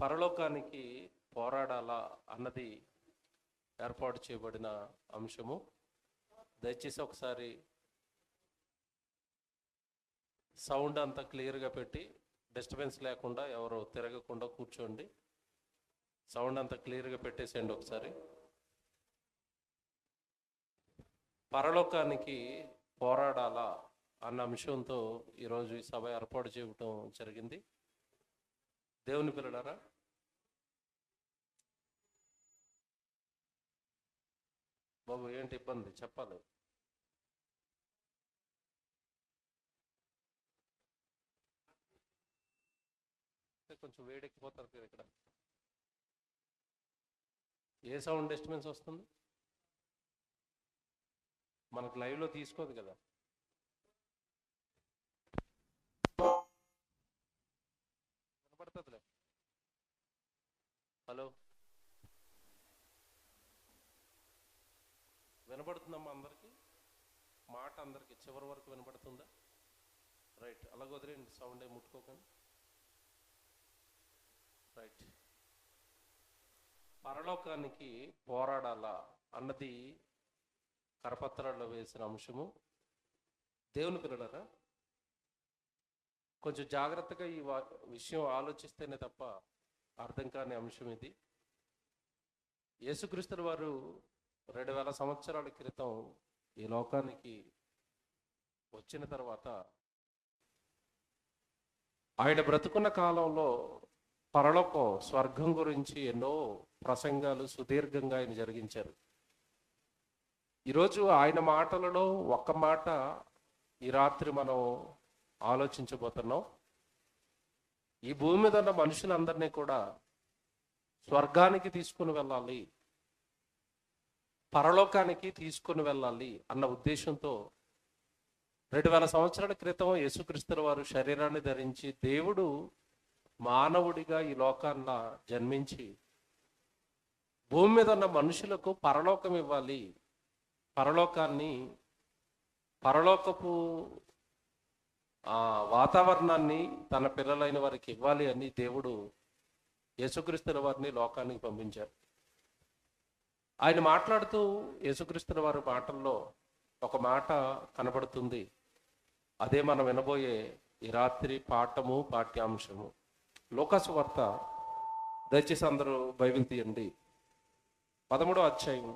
పరలోకానికి పోరాడాలా అన్నది ఏర్పాటు చేయబడిన అంశము. దయచేసి ఒకసారి సౌండ్ అంతా క్లియర్గా పెట్టి డిస్టర్బెన్స్ లేకుండా ఎవరు తిరగకుండా కూర్చోండి. సౌండ్ అంతా క్లియర్గా పెట్టేసేయండి ఒకసారి. పరలోకానికి పోరాడాలా అన్న అంశంతో ఈరోజు ఈ సభ ఏర్పాటు చేయటం జరిగింది. దేవుని పిల్లలారా, బాబు ఏంటి ఇబ్బంది చెప్పాలి. కొంచెం వేడెక్కిపోతారు కదా ఇక్కడ. ఏ సౌండ్ డిస్టర్బెన్స్ వస్తుంది? మనకు లైవ్లో తీసుకోదు కదా. వినపడుతుందిలే. హలో, వినపడుతుందమ్మా? అందరికీ మాట అందరికీ చివరి వరకు వినపడుతుందా? రైట్, అలాగ వదిలేండి, సౌండ్ ఏం ముట్టుకోకండి. రైట్, పరలోకానికి పోరాడాలా అన్నది కరపత్రాల్లో వేసిన అంశము. దేవుని పిల్లలారా, కొంచెం జాగ్రత్తగా ఈ విషయం ఆలోచిస్తేనే తప్ప అర్థం కాని అంశం ఇది. యేసుక్రీస్తుల వారు 2000 సంవత్సరాల క్రితం ఈ లోకానికి వచ్చిన తర్వాత ఆయన బ్రతుకున్న కాలంలో పరలోకం, స్వర్గం గురించి ఎన్నో ప్రసంగాలు సుదీర్ఘంగా ఆయన జరిగించారు. ఈరోజు ఆయన మాటలలో ఒక్క మాట ఈ రాత్రి మనం ఆలోచించబోతున్నాం. ఈ భూమి మీద ఉన్న మనుషులందరినీ కూడా స్వర్గానికి తీసుకుని వెళ్ళాలి, పరలోకానికి తీసుకుని వెళ్ళాలి అన్న ఉద్దేశంతో 2000 సంవత్సరాల క్రితం యేసుక్రీస్తుల వారు శరీరాన్ని ధరించి దేవుడు మానవుడిగా ఈ లోకాన్న జన్మించి భూమి మీద ఉన్న మనుషులకు పరలోకం ఇవ్వాలి, పరలోకపు వాతావరణాన్ని తన పిల్లలైన వారికి ఇవ్వాలి అని దేవుడు యేసుక్రీస్తుల వారిని లోకానికి పంపించారు. ఆయన మాట్లాడుతూ యేసుక్రీస్తుల వారి మాటల్లో ఒక మాట కనబడుతుంది. అదే మనం వినబోయే ఈ రాత్రి పాఠము, పాఠ్యాంశము. లూకాసు వార్త, దయచేసి అందరూ బైబిల్ తీయండి. 13వ అధ్యాయం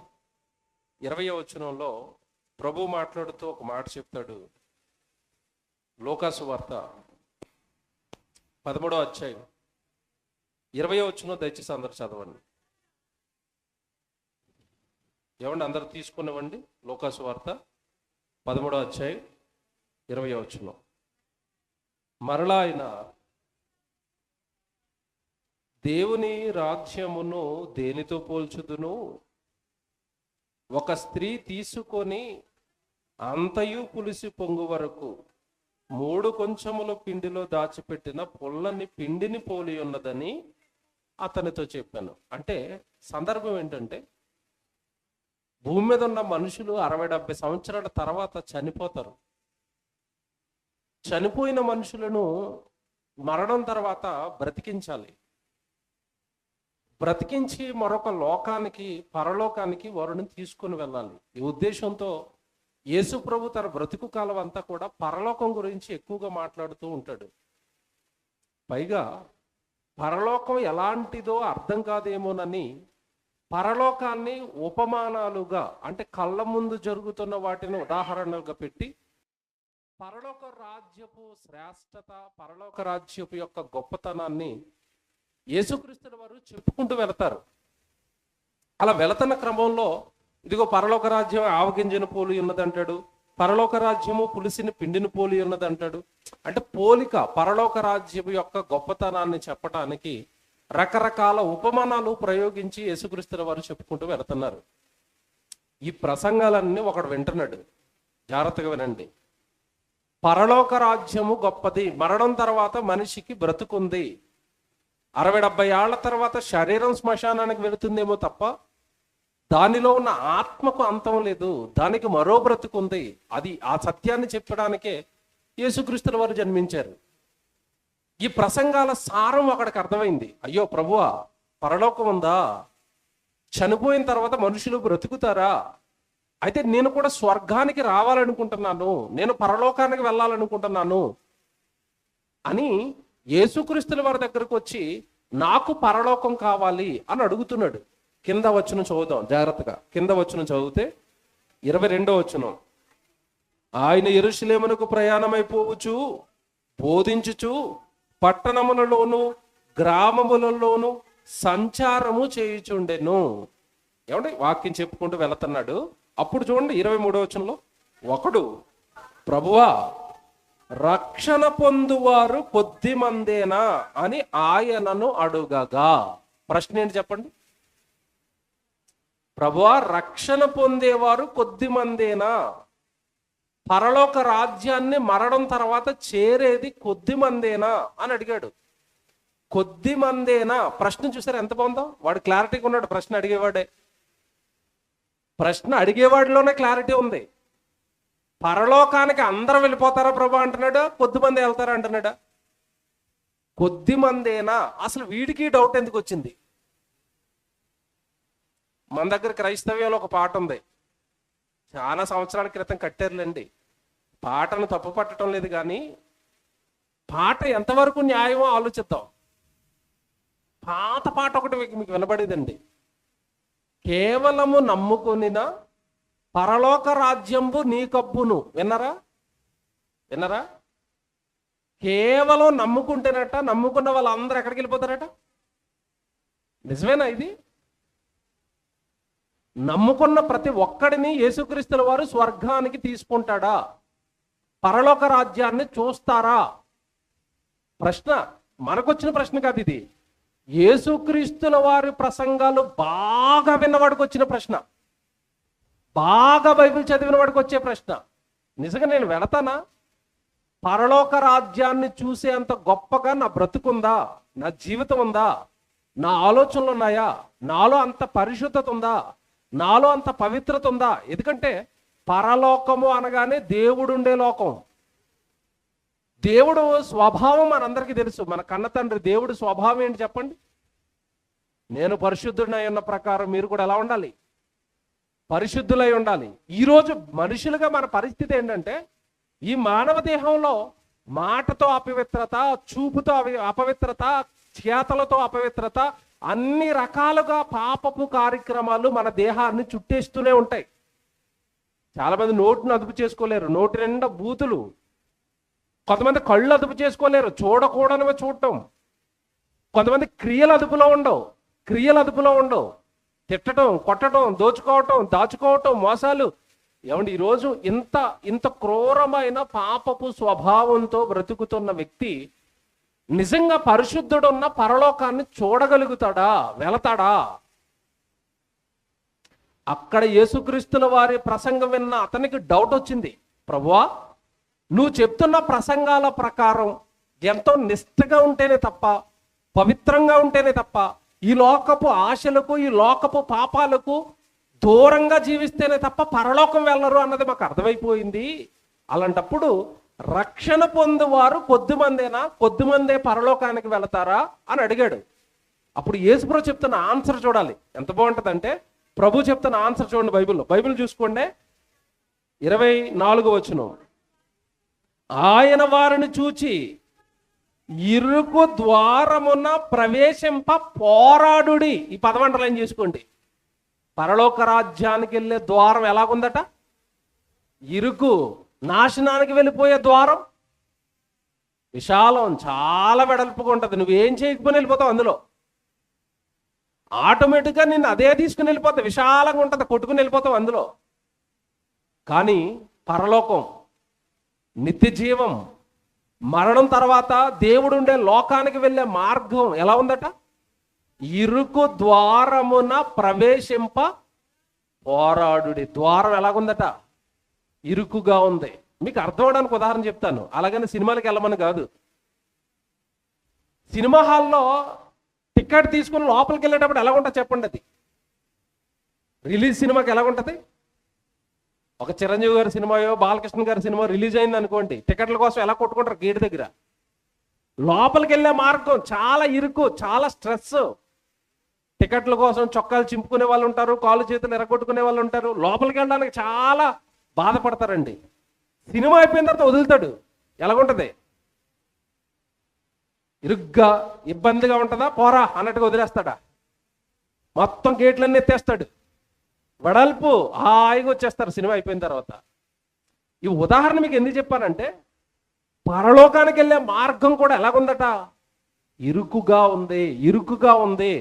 20వ వచనంలో ప్రభు మాట్లాడుతూ ఒక మాట చెప్తాడు. లూకాసు వార్త 13వ అధ్యాయం 20వ వచనం దయచేసి అందరూ చదవండి. ఏమండి, అందరూ తీసుకునివ్వండి. లూకాసు వార్త 13వ అధ్యాయం 20వ వచనం. మరలా ఆయన, దేవుని రాజ్యమును దేనితో పోల్చుదును? ఒక స్త్రీ తీసుకొని అంతయు పులిసి పొంగు వరకు 3 కొంచెముల పిండిలో దాచిపెట్టిన పుల్లని పిండిని పోలి ఉన్నదని అతనితో చెప్పాను. అంటే సందర్భం ఏంటంటే, భూమి మీద ఉన్న మనుషులు 60-70 సంవత్సరాల తర్వాత చనిపోతారు. చనిపోయిన మనుషులను మరణం తర్వాత బ్రతికించాలి. బ్రతికించి మరొక లోకానికి, పరలోకానికి వారిని తీసుకుని వెళ్ళాలి. ఈ ఉద్దేశంతో యేసు ప్రభు తన బ్రతుకు కాలం అంతా కూడా పరలోకం గురించి ఎక్కువగా మాట్లాడుతూ ఉంటాడు. పైగా పరలోకం ఎలాంటిదో అర్థం కాదేమోనని పరలోకాన్ని ఉపమానాలుగా, అంటే కళ్ళ ముందు జరుగుతున్న వాటిని ఉదాహరణలుగా పెట్టి పరలోక రాజ్యపు శ్రేష్టత, పరలోక రాజ్యపు యొక్క గొప్పతనాన్ని యేసుక్రీస్తుల వారు చెప్పుకుంటూ వెళతారు. అలా వెళుతున్న క్రమంలో ఇదిగో పరలోక రాజ్యం ఆవగింజను పోలి ఉన్నదంటాడు, పరలోక రాజ్యము పులిసిన పిండిని పోలి ఉన్నదంటాడు. అంటే పోలిక, పరలోక రాజ్యము యొక్క గొప్పతనాన్ని చెప్పటానికి రకరకాల ఉపమానాలు ప్రయోగించి యేసుక్రీస్తుల వారు చెప్పుకుంటూ వెళుతున్నారు. ఈ ప్రసంగాలన్నీ ఒకడు వింటున్నాడు. జాగ్రత్తగా వినండి. పరలోక రాజ్యము గొప్పది, మరణం తర్వాత మనిషికి బ్రతుకుంది. 60-70 ఏళ్ల తర్వాత శరీరం శ్మశానానికి వెళుతుందేమో తప్ప దానిలో ఉన్న ఆత్మకు అంతం లేదు, దానికి మరో బ్రతుకుంది. అది ఆ సత్యాన్ని చెప్పడానికే యేసుక్రీస్తుల వారు జన్మించారు. ఈ ప్రసంగాల సారం అక్కడికి అర్థమైంది. అయ్యో ప్రభువా, పరలోకం ఉందా? చనిపోయిన తర్వాత మనుషులు బ్రతుకుతారా? అయితే నేను కూడా స్వర్గానికి రావాలనుకుంటున్నాను, నేను పరలోకానికి వెళ్ళాలనుకుంటున్నాను అని యేసుక్రీస్తుల వారి దగ్గరకు వచ్చి నాకు పరలోకం కావాలి అని అడుగుతున్నాడు. కింద వచనం చదువుదాం జాగ్రత్తగా. కింద వచనం చదివితే 22వ వచనం. ఆయన యెరూషలేమునకు ప్రయాణమైపోవచ్చు, బోధించుచు పట్టణములలోను గ్రామములలోను సంచారము చేయుచుండెను. ఏమంటే వాక్యం చెప్పుకుంటూ వెళుతున్నాడు. అప్పుడు చూడండి 23వ వచనంలో, ఒకడు ప్రభువా, రక్షణ పొందువారు కొద్ది మందేనా అని ఆయనను అడుగగా. ప్రశ్న ఏంటి చెప్పండి? ప్రభువా, రక్షణ పొందేవారు కొద్ది మందేనా? పరలోక రాజ్యాన్ని మరణం తర్వాత చేరేది కొద్ది మందేనా అని అడిగాడు. కొద్ది మందేనా? ప్రశ్న చూసారు ఎంత బాగుందో? వాడు క్లారిటీగా ఉన్నాడు. ప్రశ్న అడిగేవాడే. ప్రశ్న అడిగేవాడిలోనే క్లారిటీ ఉంది. పరలోకానికి అందరూ వెళ్ళిపోతారా ప్రభు అంటున్నాడు, కొద్ది మంది వెళ్తారా అంటున్నాడా? కొద్ది మందేనా? అసలు వీడికి డౌట్ ఎందుకు వచ్చింది? మన దగ్గర క్రైస్తవ్యంలో ఒక పాట ఉంది, చాలా సంవత్సరాల క్రితం కట్టారులేండి. పాటను తప్పు పట్టడం లేదు, కానీ పాట ఎంతవరకు న్యాయమో ఆలోచిద్దాం. పాత పాట ఒకటి మీకు వినబడేదండి. కేవలము నమ్ముకొనిన పరలోక రాజ్యంబు నీ కబ్బును. విన్నరా? కేవలం నమ్ముకుంటేనట, నమ్ముకున్న వాళ్ళందరూ ఎక్కడికి వెళ్ళిపోతారట? నిజమేనా ఇది? నమ్ముకున్న ప్రతి ఒక్కడిని యేసుక్రీస్తుల వారు స్వర్గానికి తీసుకుంటాడా? పరలోక రాజ్యాన్ని చూస్తారా? ప్రశ్న మనకొచ్చిన ప్రశ్న కాదు ఇది. యేసుక్రీస్తుల వారి ప్రసంగాలు బాగా విన్నవాడికి వచ్చిన ప్రశ్న, బాగా బైబిల్ చదివిన వాడికి వచ్చే ప్రశ్న. నిజంగా నేను వెళతానా? పరలోక రాజ్యాన్ని చూసే అంత గొప్పగా నా బ్రతుకుందా? నా జీవితం ఉందా? నా ఆలోచనలు ఉన్నాయా? నాలో అంత పరిశుద్ధత ఉందా? నాలో అంత పవిత్రత ఉందా? ఎందుకంటే పరలోకము అనగానే దేవుడు ఉండే లోకం. దేవుడు స్వభావం మనందరికీ తెలుసు. మన కన్న తండ్రి దేవుడు స్వభావం ఏంటి చెప్పండి? నేను పరిశుద్ధుడై ఉన్న ప్రకారం మీరు కూడా ఎలా ఉండాలి? పరిశుద్ధులై ఉండాలి. ఈరోజు మనుషులుగా మన పరిస్థితి ఏంటంటే, ఈ మానవ దేహంలో మాటతో అపవిత్రత, చూపుతో అపవిత్రత, చేతలతో అపవిత్రత, అన్ని రకాలుగా పాపపు కార్యక్రమాలు మన దేహాన్ని చుట్టేస్తూనే ఉంటాయి. చాలా మంది నోటిని అదుపు చేసుకోలేరు, నోటి నిండా బూతులు. కొంతమంది కళ్ళు అదుపు చేసుకోలేరు, చూడకూడనివి చూడటం. కొంతమంది క్రియలు అదుపులో ఉండవు. తిట్టడం, కొట్టడం, దోచుకోవటం, దాచుకోవటం, మోసాలు. ఏమండి, ఈరోజు ఇంత క్రూరమైన పాపపు స్వభావంతో బ్రతుకుతున్న వ్యక్తి నిజంగా పరిశుద్ధుడున్న పరలోకాన్ని చూడగలుగుతాడా? వెళతాడా? అక్కడ యేసుక్రీస్తుల వారి ప్రసంగం విన్న అతనికి డౌట్ వచ్చింది. ప్రభువా, నువ్వు చెప్తున్న ప్రసంగాల ప్రకారం ఎంతో నిష్ఠగా ఉంటేనే తప్ప, పవిత్రంగా ఉంటేనే తప్ప, ఈ లోకపు ఆశలకు, ఈ లోకపు పాపాలకు దూరంగా జీవిస్తేనే తప్ప పరలోకం వెళ్ళరు అన్నది మాకు అర్థమైపోయింది. అలాంటప్పుడు రక్షణ పొందువారు కొద్దిమందేనా? కొద్దిమందే పరలోకానికి వెళతారా అని అడిగాడు. అప్పుడు యేసుప్రభు చెప్తున్న ఆన్సర్ చూడాలి, ఎంత బాగుంటుందంటే, ప్రభు చెప్తున్న ఆన్సర్ చూడండి. బైబిల్ చూసుకోండి. 24వ వచనం. ఆయన వారిని చూచి ఇరుకు ద్వారమున ప్రవేశింప పోరాడుడి. ఈ పదమంటలు చేసుకోండి. పరలోక రాజ్యానికి వెళ్ళే ద్వారం ఎలాగుందట? ఇరుకు. నాశనానికి వెళ్ళిపోయే ద్వారం విశాలం, చాలా వెడల్పుగా ఉంటుంది. నువ్వేం చేయకపోయినా వెళ్ళిపోతావు అందులో. ఆటోమేటిక్గా నిన్ను అదే తీసుకుని వెళ్ళిపోతావు. విశాలంగా ఉంటుంది, కొట్టుకుని వెళ్ళిపోతావు అందులో. కానీ పరలోకం, నిత్య జీవం, మరణం తర్వాత దేవుడు ఉండే లోకానికి వెళ్ళే మార్గం ఎలా ఉందట? ఇరుకు ద్వారమున ప్రవేశింప పోరాడుడి. ద్వారం ఎలాగుందట? ఇరుకుగా ఉంది. మీకు అర్థం అవడానికి ఉదాహరణ చెప్తాను. అలాగని సినిమాలకు వెళ్ళమని కాదు. సినిమా హాల్లో టికెట్ తీసుకుని లోపలికి వెళ్ళేటప్పుడు ఎలా ఉంటుంది చెప్పండి? అది రిలీజ్ సినిమాకి ఎలా ఉంటుంది? ఒక చిరంజీవి గారి సినిమాయో, బాలకృష్ణ గారి సినిమా రిలీజ్ అయింది అనుకోండి, టికెట్ల కోసం ఎలా కొట్టుకుంటారు గేట్ దగ్గర? లోపలికి వెళ్ళే మార్గం చాలా ఇరుకు, చాలా స్ట్రెస్. టికెట్ల కోసం చొక్కాలు చింపుకునే వాళ్ళు ఉంటారు, కాళ్ళు చేతులు ఎరగొట్టుకునే వాళ్ళు ఉంటారు. లోపలికి వెళ్ళడానికి చాలా బాధపడతారండి. సినిమా అయిపోయిన తర్వాత వదులుతాడు. ఎలాగుంటుంది? ఇరుగ్గా ఇబ్బందిగా ఉంటుందా? పోరా అన్నట్టుగా వదిలేస్తాడా? మొత్తం గేట్లన్నీ ఎత్తేస్తాడు. వెడల్పు హాయిగా వచ్చేస్తారు సినిమా అయిపోయిన తర్వాత. ఈ ఉదాహరణ మీకు ఎందుకు చెప్పానంటే, పరలోకానికి వెళ్ళే మార్గం కూడా ఎలాగుందట? ఇరుకుగా ఉంది, ఇరుకుగా ఉంది.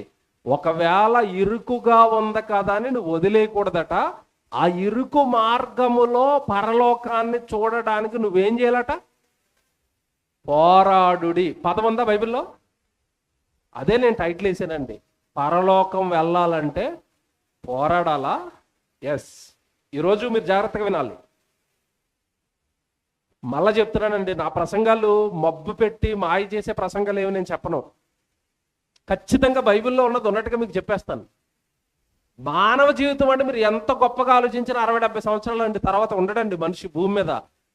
ఒకవేళ ఇరుకుగా ఉంది కదా అని నువ్వు వదిలేయకూడదట. ఆ ఇరుకు మార్గములో పరలోకాన్ని చూడడానికి నువ్వేం చేయాలట? పోరాడుడి. పదం ఉందా బైబిల్లో? అదే నేను టైటిల్ వేసానండి. పరలోకం వెళ్ళాలంటే పోరాడాలా? ఎస్. ఈరోజు మీరు జాగ్రత్తగా వినాలి. మళ్ళా చెప్తున్నానండి, నా ప్రసంగాలు మబ్బు పెట్టి మాయ చేసే ప్రసంగాలు ఏమి నేను చెప్పను. ఖచ్చితంగా బైబిల్లో ఉన్నది ఉన్నట్టుగా మీకు చెప్పేస్తాను. మానవ జీవితం అంటే మీరు ఎంత గొప్పగా ఆలోచించినా 60-70 సంవత్సరాలు అండి తర్వాత ఉండడండి మనిషి భూమి మీద.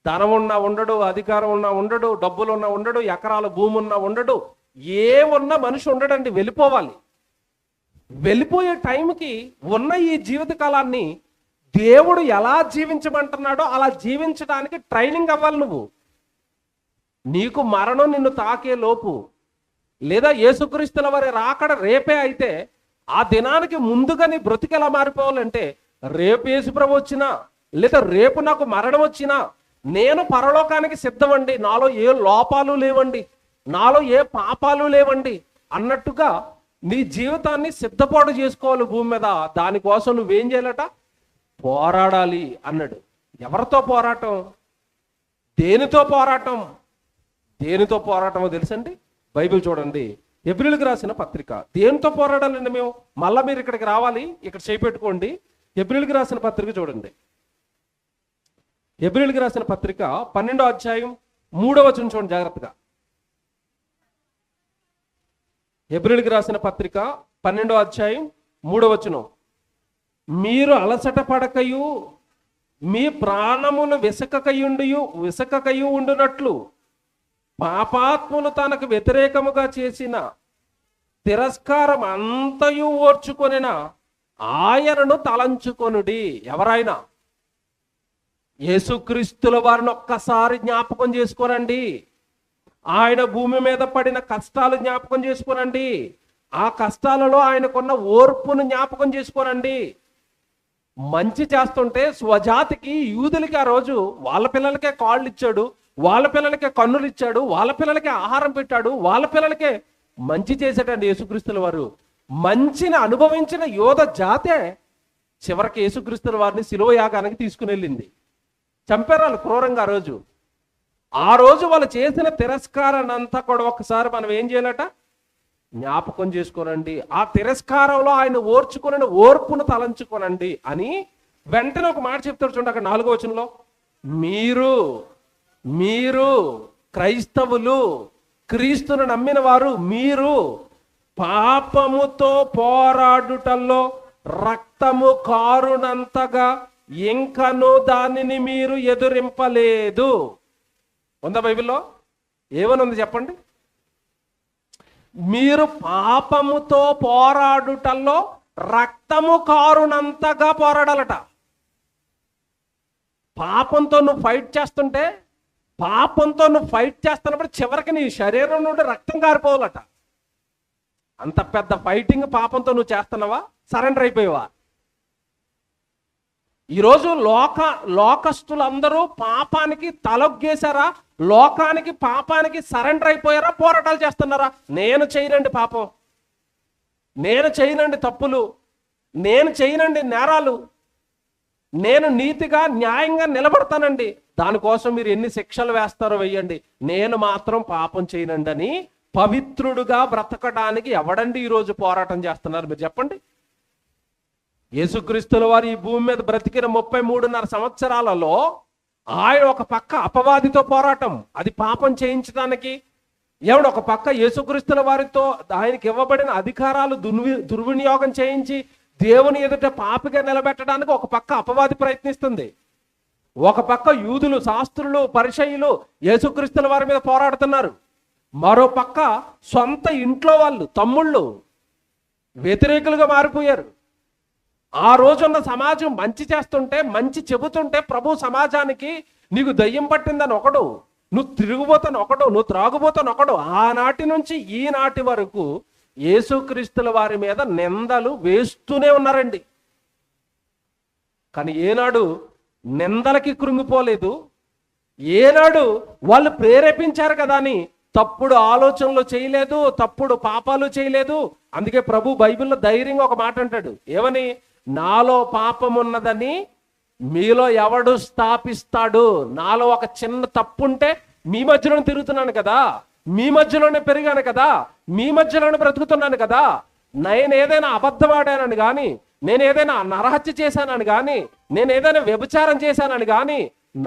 ధనం ఉన్నా ఉండడు, అధికారం ఉన్నా ఉండడు, డబ్బులు ఉన్నా ఉండడు, ఎకరాల భూమి ఉన్నా ఉండడు, ఏమున్నా మనిషి ఉండడండి. వెళ్ళిపోవాలి. వెళ్ళిపోయే టైంకి ఉన్న ఈ జీవిత కాలాన్ని దేవుడు ఎలా జీవించమంటున్నాడో అలా జీవించడానికి ట్రైనింగ్ అవ్వాలి నువ్వు. నీకు మరణం నిన్ను తాకే లోపు, లేదా యేసుక్రీస్తుల వారి రాకడ రేపే అయితే, ఆ దినానికి ముందుగా నీ బ్రతికి ఎలా మారిపోవాలంటే, రేపు యేసుప్రభు వచ్చినా లేదా రేపు నాకు మరణం వచ్చినా నేను పరలోకానికి సిద్ధమండి, నాలో ఏ లోపాలు లేవండి, నాలో ఏ పాపాలు లేవండి అన్నట్టుగా నీ జీవితాన్ని సిద్ధపాటు చేసుకోవాలి భూమి మీద. దానికోసం నువ్వేం చేయాలట? పోరాడాలి అన్నాడు. ఎవరితో పోరాటం? దేనితో పోరాటం? దేనితో పోరాటమో తెలుసండి? బైబిల్ చూడండి, హెబ్రీయులకు రాసిన పత్రిక. దేనితో పోరాడాలండి మేము? మళ్ళా మీరు ఇక్కడికి రావాలి, ఇక్కడ చేపెట్టుకోండి. హెబ్రీయులకు రాసిన పత్రిక చూడండి. హెబ్రీయులకు రాసిన పత్రిక 12వ అధ్యాయం 3వ వచనం చూడండి జాగ్రత్తగా. హెబ్రీయులకు రాసిన పత్రిక 12వ అధ్యాయం 3వ వచనం. మీరు అలసట పడకయు మీ ప్రాణములు విసకకయు ఉండునట్లు పాపాత్ములు తనకు వ్యతిరేకముగా చేసిన తిరస్కారం అంతయు ఓర్చుకొనిన ఆయనను తలంచుకొనుడి. ఎవరైనా యేసుక్రీస్తుల వారిని ఒక్కసారి జ్ఞాపకం చేసుకోనండి. ఆయన భూమి మీద పడిన కష్టాలు జ్ఞాపకం చేసుకోనండి. ఆ కష్టాలలో ఆయనకున్న ఓర్పును జ్ఞాపకం చేసుకోనండి. మంచి చేస్తుంటే స్వజాతికి, యూదులకి ఆ రోజు వాళ్ళ పిల్లలకే కాళ్ళు ఇచ్చాడు, వాళ్ళ పిల్లలకే కన్నులు ఇచ్చాడు, వాళ్ళ పిల్లలకే ఆహారం పెట్టాడు, వాళ్ళ పిల్లలకే మంచి చేశాడండి యేసుక్రీస్తుల వారు. మంచిని అనుభవించిన యోధ జాతే చివరికి యేసుక్రీస్తుల వారిని శిలువ యాగానికి తీసుకుని వెళ్ళింది. చంపారు వాళ్ళు క్రూరంగా ఆ రోజు వాళ్ళు చేసిన తిరస్కారాన్ని అంతా కూడా ఒకసారి మనం ఏం చేయాలట? జ్ఞాపకం చేసుకోనండి. ఆ తిరస్కారంలో ఆయన ఓర్చుకుని ఓర్పును తలంచుకోనండి అని వెంటనే ఒక మాట చెప్తాడు చూడండి అక్కడ 4వ వచనంలో. మీరు క్రైస్తవులు, క్రీస్తును నమ్మిన వారు, మీరు పాపముతో పోరాడుటల్లో రక్తము కారునంతగా ఇంకను దానిని మీరు ఎదురింపలేదు. ఉందా బైబిల్లో? ఏమని ఉంది చెప్పండి? మీరు పాపముతో పోరాడుటల్లో రక్తము కారునంతగా పోరాడాలట. పాపంతో నువ్వు ఫైట్ చేస్తున్నప్పుడు చివరికి నీ శరీరం నుండి రక్తం కారిపోవాలట. అంత పెద్ద ఫైటింగ్ పాపంతో నువ్వు చేస్తున్నావా? సరెండర్ అయిపోయావా? ఈరోజు లోకస్తులందరూ పాపానికి తలొగ్గేశారా? లోకానికి, పాపానికి సరెండర్ అయిపోయారా? పోరాటాలు చేస్తున్నారా? నేను చేయనండి పాపం, నేను చేయనండి తప్పులు, నేను చేయనండి నేరాలు, నేను నీతిగా న్యాయంగా నిలబడతానండి, దానికోసం మీరు ఎన్ని శిక్షలు వేస్తారో వెయ్యండి, నేను మాత్రం పాపం చేయనండి అని పవిత్రుడుగా బ్రతకడానికి ఎవడండి ఈరోజు పోరాటం చేస్తున్నారు? మీరు చెప్పండి. యేసుక్రీస్తుల వారు ఈ భూమి మీద బ్రతికిన 33.5 సంవత్సరాలలో ఆయన ఒక పక్క అపవాదితో పోరాటం, అది పాపం చేయించడానికి. ఒక పక్క యేసుక్రీస్తుల వారితో ఆయనకి ఇవ్వబడిన అధికారాలు దుర్వినియోగం చేయించి దేవుని ఎదుట పాపిగా నిలబెట్టడానికి ఒక పక్క అపవాది ప్రయత్నిస్తుంది. ఒక పక్క యూదులు, శాస్త్రులు, పరిసయ్యులు యేసుక్రీస్తుల వారి మీద పోరాడుతున్నారు. మరో పక్క సొంత ఇంట్లో వాళ్ళు తమ్ముళ్ళు వ్యతిరేకులుగా మారిపోయారు. ఆ రోజున్న సమాజం మంచి చేస్తుంటే, మంచి చెబుతుంటే ప్రభు సమాజానికి నీకు దయ్యం పట్టిందని ఒకడు, నువ్వు తిరుగుబోతాను ఒకడు, నువ్వు త్రాగుబోతాను ఒకడు, ఆనాటి నుంచి ఈనాటి వరకు యేసుక్రీస్తుల వారి మీద నిందలు వేస్తూనే ఉన్నారండి. కానీ ఏనాడు నిందలకి కృంగిపోలేదు. ఏనాడు వాళ్ళు ప్రేరేపించారు కదా అని తప్పుడు ఆలోచనలు చేయలేదు, తప్పుడు పాపాలు చేయలేదు. అందుకే ప్రభు బైబిల్లో ధైర్యంగా ఒక మాట అంటాడు, ఏమని? నాలో పాపం ఉన్నదని మీలో ఎవడు స్థాపిస్తాడు? నాలో ఒక చిన్న తప్పు ఉంటే మీ మధ్యలోనే తిరుగుతున్నాను కదా, మీ మధ్యలోనే పెరిగాను కదా, మీ మధ్యలోనే బ్రతుకుతున్నాను కదా. నేను ఏదైనా అబద్ధం ఆడానని కానీ, నేను ఏదైనా నరహత్య చేశానని కానీ, నేను ఏదైనా వ్యభిచారం చేశానని కానీ,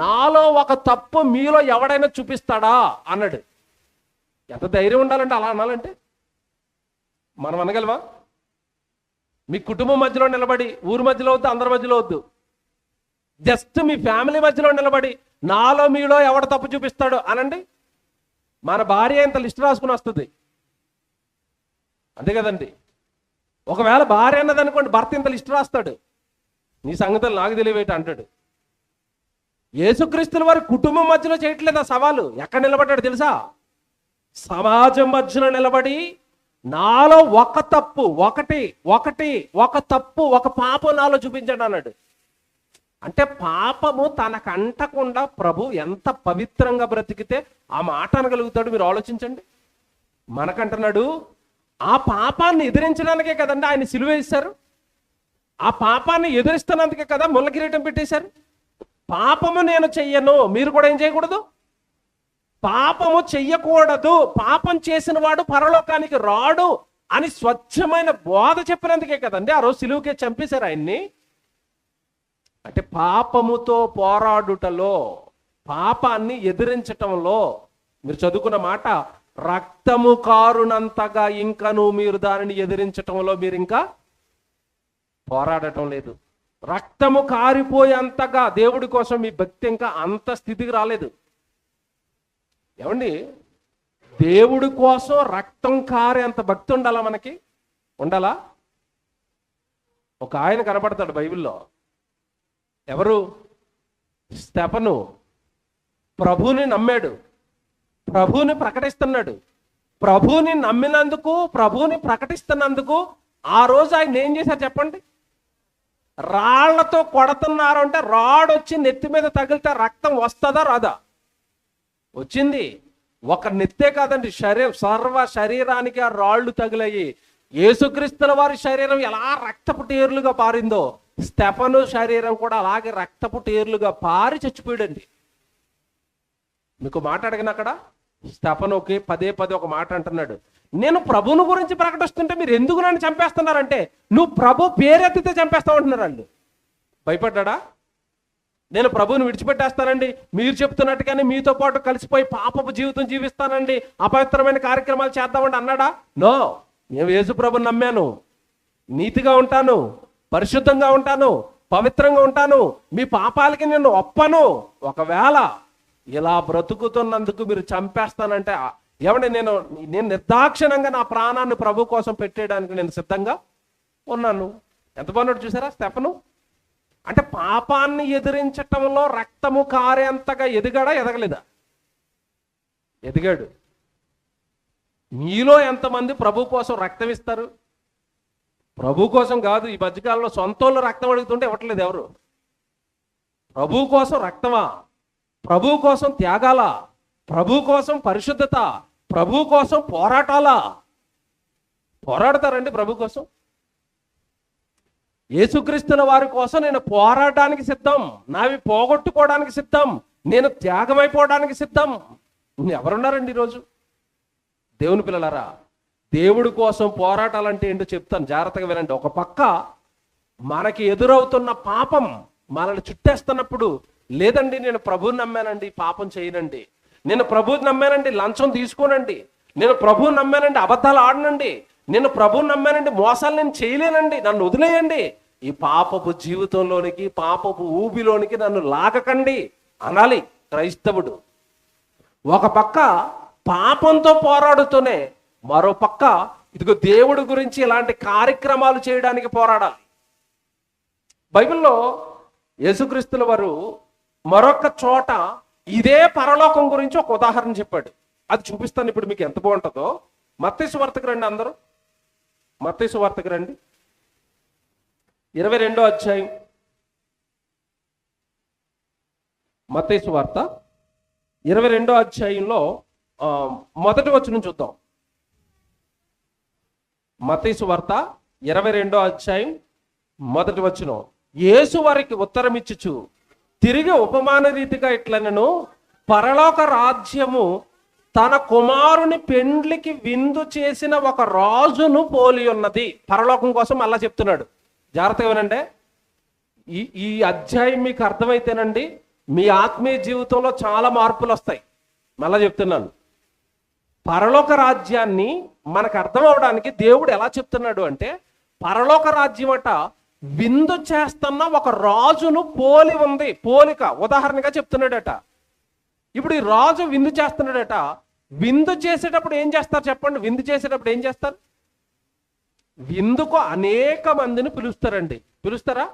నాలో ఒక తప్పు మీలో ఎవడైనా చూపిస్తాడా అన్నాడు. ఎంత ధైర్యం ఉండాలంటే అలా అనాలంటే? మనం అనగలమా? మీ కుటుంబం మధ్యలో నిలబడి, ఊరి మధ్యలో వద్దు, అందరి మధ్యలో వద్దు, జస్ట్ మీ ఫ్యామిలీ మధ్యలో నిలబడి నాలో మీలో ఎవడ తప్పు చూపిస్తాడు అనండి. మన భార్య ఇంత లిస్ట్ రాసుకుని వస్తుంది, అంతే కదండి. ఒకవేళ భార్య అన్నది అనుకోండి, భర్త ఇంత లిస్ట్ రాస్తాడు, నీ సంగతులు నాకు తెలియవేట అంటాడు. యేసుక్రీస్తుల వారి కుటుంబం మధ్యలో చేయట్లేదు ఆ సవాలు. ఎక్కడ నిలబడ్డాడు తెలుసా? సమాజం మధ్యలో నిలబడి నాలో ఒక తప్పు, ఒక తప్పు, ఒక పాపం నాలో చూపించాడు అన్నాడు. అంటే పాపము తనకు అంటకుండా ప్రభు ఎంత పవిత్రంగా బ్రతికితే ఆ మాట అనగలుగుతాడు. మీరు ఆలోచించండి. మనకంటున్నాడు, ఆ పాపాన్ని ఎదిరించడానికే కదండి ఆయన సిలువ వేశారు. ఆ పాపాన్ని ఎదిరిస్తున్నందుకే కదా ముళ్ళ కిరీటం పెట్టేశారు. పాపము నేను చెయ్యను, మీరు కూడా ఏం చేయకూడదు? పాపము చెయ్యకూడదు, పాపం చేసిన వాడు పరలోకానికి రాడు అని స్వచ్ఛమైన బోధ చెప్పినందుకే కదండి ఆ రోజు సిలువకే చంపేశారు ఆయన్ని. అంటే పాపముతో పోరాడుటలో, పాపాన్ని ఎదిరించటంలో, మీరు చదువుకున్న మాట, రక్తము కారునంతగా ఇంకను మీరు దానిని ఎదిరించటంలో మీరు ఇంకా పోరాడటం లేదు. రక్తము కారిపోయేంతగా దేవుడి కోసం మీ భక్తి ఇంకా అంత స్థితికి రాలేదు. ఏమండి, దేవుడి కోసం రక్తం కారేంత భక్తి ఉండాలా మనకి? ఉండాలా? ఒక ఆయన కనపడతాడు బైబిల్లో. ఎవరు? స్తెఫను. ప్రభుని నమ్మాడు, ప్రభుని ప్రకటిస్తున్నాడు. ప్రభుని నమ్మినందుకు, ప్రభుని ప్రకటిస్తున్నందుకు ఆ రోజు ఆయన ఏం చేశారు చెప్పండి? రాళ్లతో కొడుతున్నారు అంటే రాడ్ వచ్చి నెత్తి మీద తగిలితే రక్తం వస్తుందా రాదా? వచ్చింది. ఒక నెత్తే కాదండి, సర్వ శరీరానికి ఆ రాళ్ళు తగిలాయి. యేసుక్రీస్తుల వారి శరీరం ఎలా రక్తపు టేర్లుగా పారిందో, స్తెఫను శరీరం కూడా అలాగే రక్తపు టేర్లుగా పారి చచ్చిపోయాడండి. మీకు మాట అడిగిన అక్కడ స్తెఫనుకి పదే ఒక మాట అంటున్నాడు, నేను ప్రభువుని గురించి ప్రకటిస్తుంటే మీరు ఎందుకు నన్ను చంపేస్తున్నారంటే, నువ్వు ప్రభు పేరెత్తితే చంపేస్తావు అంటున్నారు వాళ్ళు. భయపడ్డా? నేను ప్రభువుని విడిచిపెట్టేస్తానండి, మీరు చెప్తున్నట్టుగానే మీతో పాటు కలిసిపోయి పాపపు జీవితం జీవిస్తానండి, అపవిత్రమైన కార్యక్రమాలు చేద్దామండి అన్నాడా? నో, నేను యేసు ప్రభుని నమ్మాను, నీతిగా ఉంటాను, పరిశుద్ధంగా ఉంటాను, పవిత్రంగా ఉంటాను, మీ పాపాలకి నేను ఒప్పను. ఒకవేళ ఇలా బ్రతుకుతున్నందుకు మీరు చంపేస్తానంటే, ఏమంటే నేను నిర్దాక్షిణంగా నా ప్రాణాన్ని ప్రభు కోసం పెట్టేయడానికి నేను సిద్ధంగా ఉన్నాను. ఎంత బాగున్నాడు చూసారా స్తెఫను? అంటే పాపాన్ని ఎదిరించటంలో రక్తము కారేంతగా ఎదిగాడా, ఎదగలేదా? ఎదిగాడు. మీలో ఎంతమంది ప్రభు కోసం రక్తం ఇస్తారు? ప్రభు కోసం కాదు, ఈ మధ్యకాలంలో సొంతోళ్ళు రక్తం అడుగుతుంటే ఇవ్వట్లేదు ఎవరు. ప్రభు కోసం రక్తమా? ప్రభు కోసం త్యాగాలా? ప్రభు కోసం పరిశుద్ధత? ప్రభు కోసం పోరాటాలా? పోరాడతారండి ప్రభు కోసం? యేసుక్రీస్తుల వారి కోసం నేను పోరాడడానికి సిద్ధం, నావి పోగొట్టుకోవడానికి సిద్ధం, నేను త్యాగమైపోవడానికి సిద్ధం. ఎవరున్నారండి ఈరోజు? దేవుని పిల్లలారా, దేవుడి కోసం పోరాటాలంటే ఏంటో చెప్తాను, జాగ్రత్తగా వినండి. ఒక పక్క మనకి ఎదురవుతున్న పాపం మనల్ని చుట్టేస్తున్నప్పుడు, లేదండి నేను ప్రభువుని నమ్మానండి, పాపం చేయనండి, నేను ప్రభువుని నమ్మానండి, లంచం తీసుకోనండి, నేను ప్రభువుని నమ్మానండి, అబద్ధాలు ఆడనండి, నేను ప్రభువుని నమ్మానండి, మోసాలు నేను చేయలేనండి, నన్ను వదిలేయండి, ఈ పాపపు జీవితంలోనికి, పాపపు ఊబిలోనికి నన్ను లాగకండి అనాలి క్రైస్తవుడు. ఒక పక్క పాపంతో పోరాడుతూనే మరో పక్క ఇదిగో దేవుడి గురించి ఇలాంటి కార్యక్రమాలు చేయడానికి పోరాడాలి. బైబిల్లో యేసుక్రీస్తుల వారు మరొక చోట ఇదే పరలోకం గురించి ఒక ఉదాహరణ చెప్పాడు. అది చూపిస్తాను ఇప్పుడు మీకు ఎంత బాగుంటుందో. మత్తయి సువార్తకు రండి, అందరూ మత్తయి సువార్తకు రండి. 22వ అధ్యాయం, మత్తయి సువార్త 22వ అధ్యాయంలో మొదటి వచనం చూద్దాం. మత్తయి సువార్త 22వ అధ్యాయం మొదటి వచనం. యేసు వారికి ఉత్తరం ఇచ్చుచు తిరిగి ఉపమాన రీతిగా ఇట్లనెను, పరలోక రాజ్యము తన కుమారుని పెండ్లికి విందు చేసిన ఒక రాజును పోలి ఉన్నది. పరలోకం కోసం అలా చెప్తున్నాడు. జాగ్రత్తగా వినండి. ఈ అధ్యాయం మీకు అర్థమైతేనండి మీ ఆత్మీయ జీవితంలో చాలా మార్పులు వస్తాయి. మళ్ళా చెప్తున్నాను, పరలోక రాజ్యాన్ని మనకు అర్థం అవడానికి దేవుడు ఎలా చెప్తున్నాడు అంటే, పరలోక రాజ్యం అట విందు చేస్తున్న ఒక రాజును పోలి ఉంది. పోలిక ఉదాహరణగా చెప్తున్నాడట. ఇప్పుడు ఈ రాజు విందు చేస్తున్నాడట. విందు చేసేటప్పుడు ఏం చేస్తారు చెప్పండి? విందు చేసేటప్పుడు ఏం చేస్తారు? విందుకు అనేక మందిని పిలుస్తారండి. పిలుస్తారా?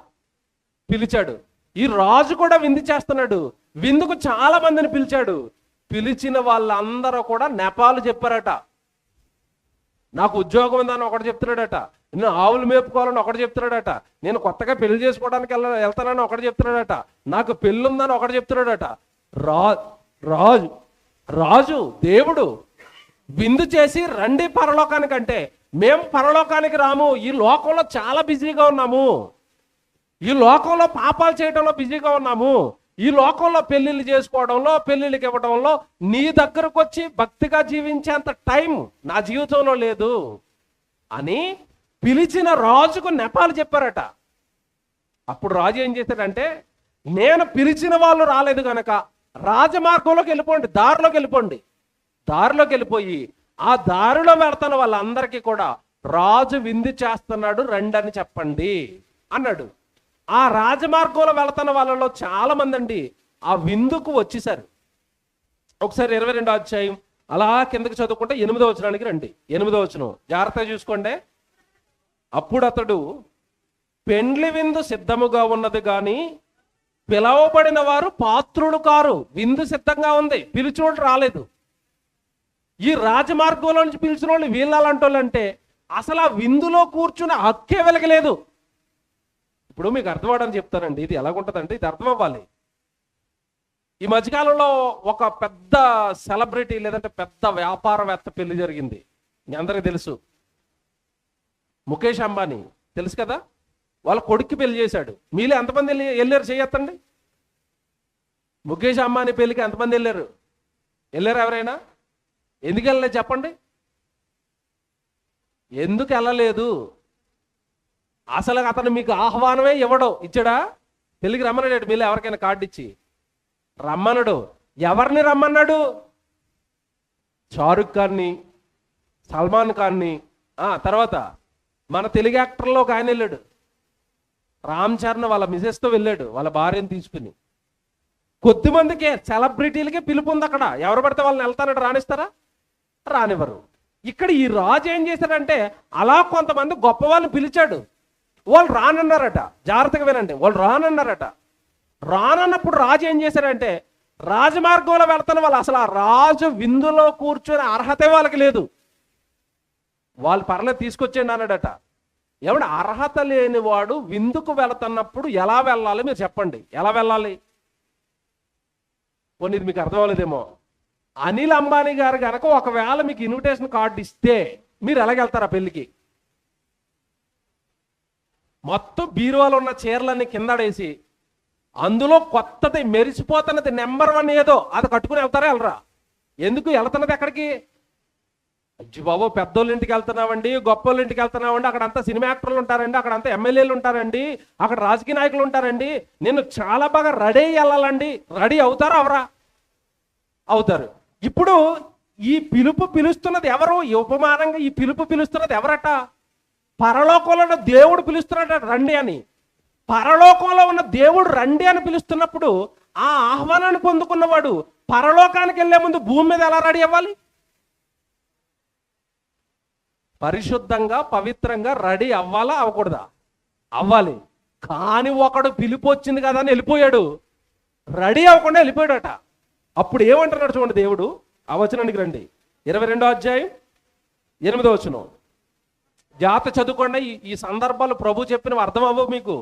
పిలిచాడు. ఈ రాజు కూడా విందు చేస్తున్నాడు. విందుకు చాలా మందిని పిలిచాడు. పిలిచిన వాళ్ళందరూ కూడా నెపాలు చెప్పారట. నాకు ఉద్యోగం ఉందని ఒకటి చెప్తున్నాడట. నేను ఆవులు మేపుకోవాలని ఒకటి చెప్తున్నాడట. నేను కొత్తగా పెళ్లి చేసుకోవడానికి వెళ్తానని ఒకటి చెప్తున్నాడట. నాకు పెళ్ళి ఉందని ఒకటి చెప్తున్నాడట. రాజు దేవుడు విందు చేసి రండి పరలోకానికి అంటే, మేము పరలోకానికి రాము, ఈ లోకంలో చాలా బిజీగా ఉన్నాము, ఈ లోకంలో పాపాలు చేయడంలో బిజీగా ఉన్నాము, ఈ లోకంలో పెళ్లిళ్ళు చేసుకోవడంలో, పెళ్లిళ్ళకి ఇవ్వడంలో నీ దగ్గరకు వచ్చి భక్తిగా జీవించేంత టైం నా జీవితంలో లేదు అని పిలిచిన రాజుకు నెపాలు చెప్పారట. అప్పుడు రాజు ఏం చేశాడంటే, నేను పిలిచిన వాళ్ళు రాలేదు కనుక రాజమార్గంలోకి వెళ్ళిపోండి, దారిలోకి వెళ్ళిపోండి. దారిలోకి వెళ్ళిపోయి ఆ దారిలో వెళ్తున్న వాళ్ళందరికీ కూడా రాజు విందు చేస్తున్నాడు రండి అని చెప్పండి అన్నాడు. ఆ రాజమార్గంలో వెళ్తున్న వాళ్ళలో చాలా మంది అండి ఆ విందుకు వచ్చేసారు. ఒకసారి 22వ అధ్యాయం అలా కిందకి చదువుకుంటే 8వ వచనానికి రండి. 8వ వచనం జాగ్రత్తగా చూసుకోండి. అప్పుడు అతడు, పెండ్లి విందు సిద్ధముగా ఉన్నది కానీ పిలవబడిన వారు పాత్రులు కారు. విందు సిద్ధంగా ఉంది, పిలిచోళ్ళు రాలేదు. ఈ రాజమార్గంలో నుంచి పిలిచిన వాళ్ళు వీళ్ళంటోళ్ళంటే అసలు ఆ విందులో కూర్చుని హక్కే వెలగలేదు. ఇప్పుడు మీకు అర్థమవడానికి చెప్తానండి. ఇది ఎలాగుంటుందంటే, ఇది అర్థం అవ్వాలి. ఈ మధ్యకాలంలో ఒక పెద్ద సెలబ్రిటీ లేదంటే పెద్ద వ్యాపారవేత్త పెళ్లి జరిగింది. మీ అందరికీ తెలుసు, ముఖేష్ అంబానీ తెలుసు కదా. వాళ్ళ కొడుక్కి పెళ్లి చేశాడు. మీలో ఎంతమంది వెళ్ళారు చేయొద్దండి. ముఖేష్ అంబానీ పెళ్లికి ఎంతమంది వెళ్ళారు? ఎవరైనా? ఎందుకు వెళ్ళలేదు చెప్పండి? ఎందుకు వెళ్ళలేదు? అసలు అతను మీకు ఆహ్వానమే ఇవ్వడం. ఇచ్చాడా? పెళ్లికి రమ్మన్నాడు. మీలో ఎవరికైనా కార్డు ఇచ్చి రమ్మన్నాడు. ఎవరిని రమ్మన్నాడు? షారుఖ్ ఖాన్ని, సల్మాన్ ఖాన్ని, తర్వాత మన తెలుగు యాక్టర్లో ఒక ఆయన వెళ్ళాడు. రామ్ చరణ్ వాళ్ళ మిసెస్తో వెళ్ళాడు, వాళ్ళ భార్యను తీసుకుని. కొద్దిమందికే సెలబ్రిటీలకే పిలుపు ఉంది అక్కడ. ఎవరు పడితే వాళ్ళని వెళ్తారట, రానిస్తారా? రానివ్వరు. ఇక్కడ ఈ రాజు ఏం చేశాడంటే, అలా కొంతమంది గొప్ప వాళ్ళని పిలిచాడు. వాళ్ళు రానన్నారట. జాగ్రత్తగా వినండి, వాళ్ళు రానన్నారట. రానన్నప్పుడు రాజు ఏం చేశాడంటే, రాజమార్గంలో వెళ్తున్న వాళ్ళు అసలు ఆ రాజు విందులో కూర్చొని అర్హతే వాళ్ళకి లేదు. వాళ్ళు పర్లేదు తీసుకొచ్చేయండి అన్నాడట. ఏమంటే అర్హత లేని వాడు విందుకు వెళుతున్నప్పుడు ఎలా వెళ్ళాలి మీరు చెప్పండి? ఎలా వెళ్ళాలి? కొన్ని ఇది మీకు అర్థం అవ్వలేదేమో. అనిల్ అంబానీ గారు కనుక ఒకవేళ మీకు ఇన్విటేషన్ కార్డు ఇస్తే మీరు ఎలాగెళ్తారు ఆ పెళ్లికి? మొత్తం బీరువాలో ఉన్న చీరలన్నీ కిందడేసి అందులో కొత్తది మెరిసిపోతున్నది నెంబర్ 1 ఏదో అది కట్టుకుని వెళ్తారా? వెళ్ళరా? ఎందుకు వెళ్తున్నది ఎక్కడికి? అజ్జి బాబు, పెద్దోళ్ళ ఇంటికి వెళ్తున్నామండి, గొప్పోళ్ళ ఇంటికి వెళ్తున్నామండి, అక్కడంతా సినిమా యాక్టర్లు ఉంటారండి, అక్కడంతా ఎమ్మెల్యేలు ఉంటారండి, అక్కడ రాజకీయ నాయకులు ఉంటారండి, నేను చాలా బాగా రెడీ వెళ్ళాలండి. రెడీ అవుతారా? అవరా? అవుతారు. ఇప్పుడు ఈ పిలుపు పిలుస్తున్నది ఎవరు? ఈ ఉపమానంగా ఈ పిలుపు పిలుస్తున్నది ఎవరట? పరలోకంలో ఉన్న దేవుడు పిలుస్తున్నాడట రండి అని. పరలోకంలో ఉన్న దేవుడు రండి అని పిలుస్తున్నప్పుడు ఆ ఆహ్వానాన్ని పొందుకున్నవాడు పరలోకానికి వెళ్లే ముందు భూమి మీద ఎలా రెడీ అవ్వాలి? పరిశుద్ధంగా పవిత్రంగా రెడీ అవ్వాలా అవ్వకూడదా? అవ్వాలి. కానీ ఒకడు పిలుపు వచ్చింది కదా అని వెళ్ళిపోయాడు, రెడీ అవ్వకుండా వెళ్ళిపోయాడట. అప్పుడు ఏమంటున్నాడు చూడండి దేవుడు, ఆ వచనానికి రండి. 22వ అధ్యాయం 8వ వచనం. జాగ్రత్త చదువుకోండి. ఈ సందర్భాలు ప్రభు చెప్పినవి అర్థం అవ్వవు మీకు.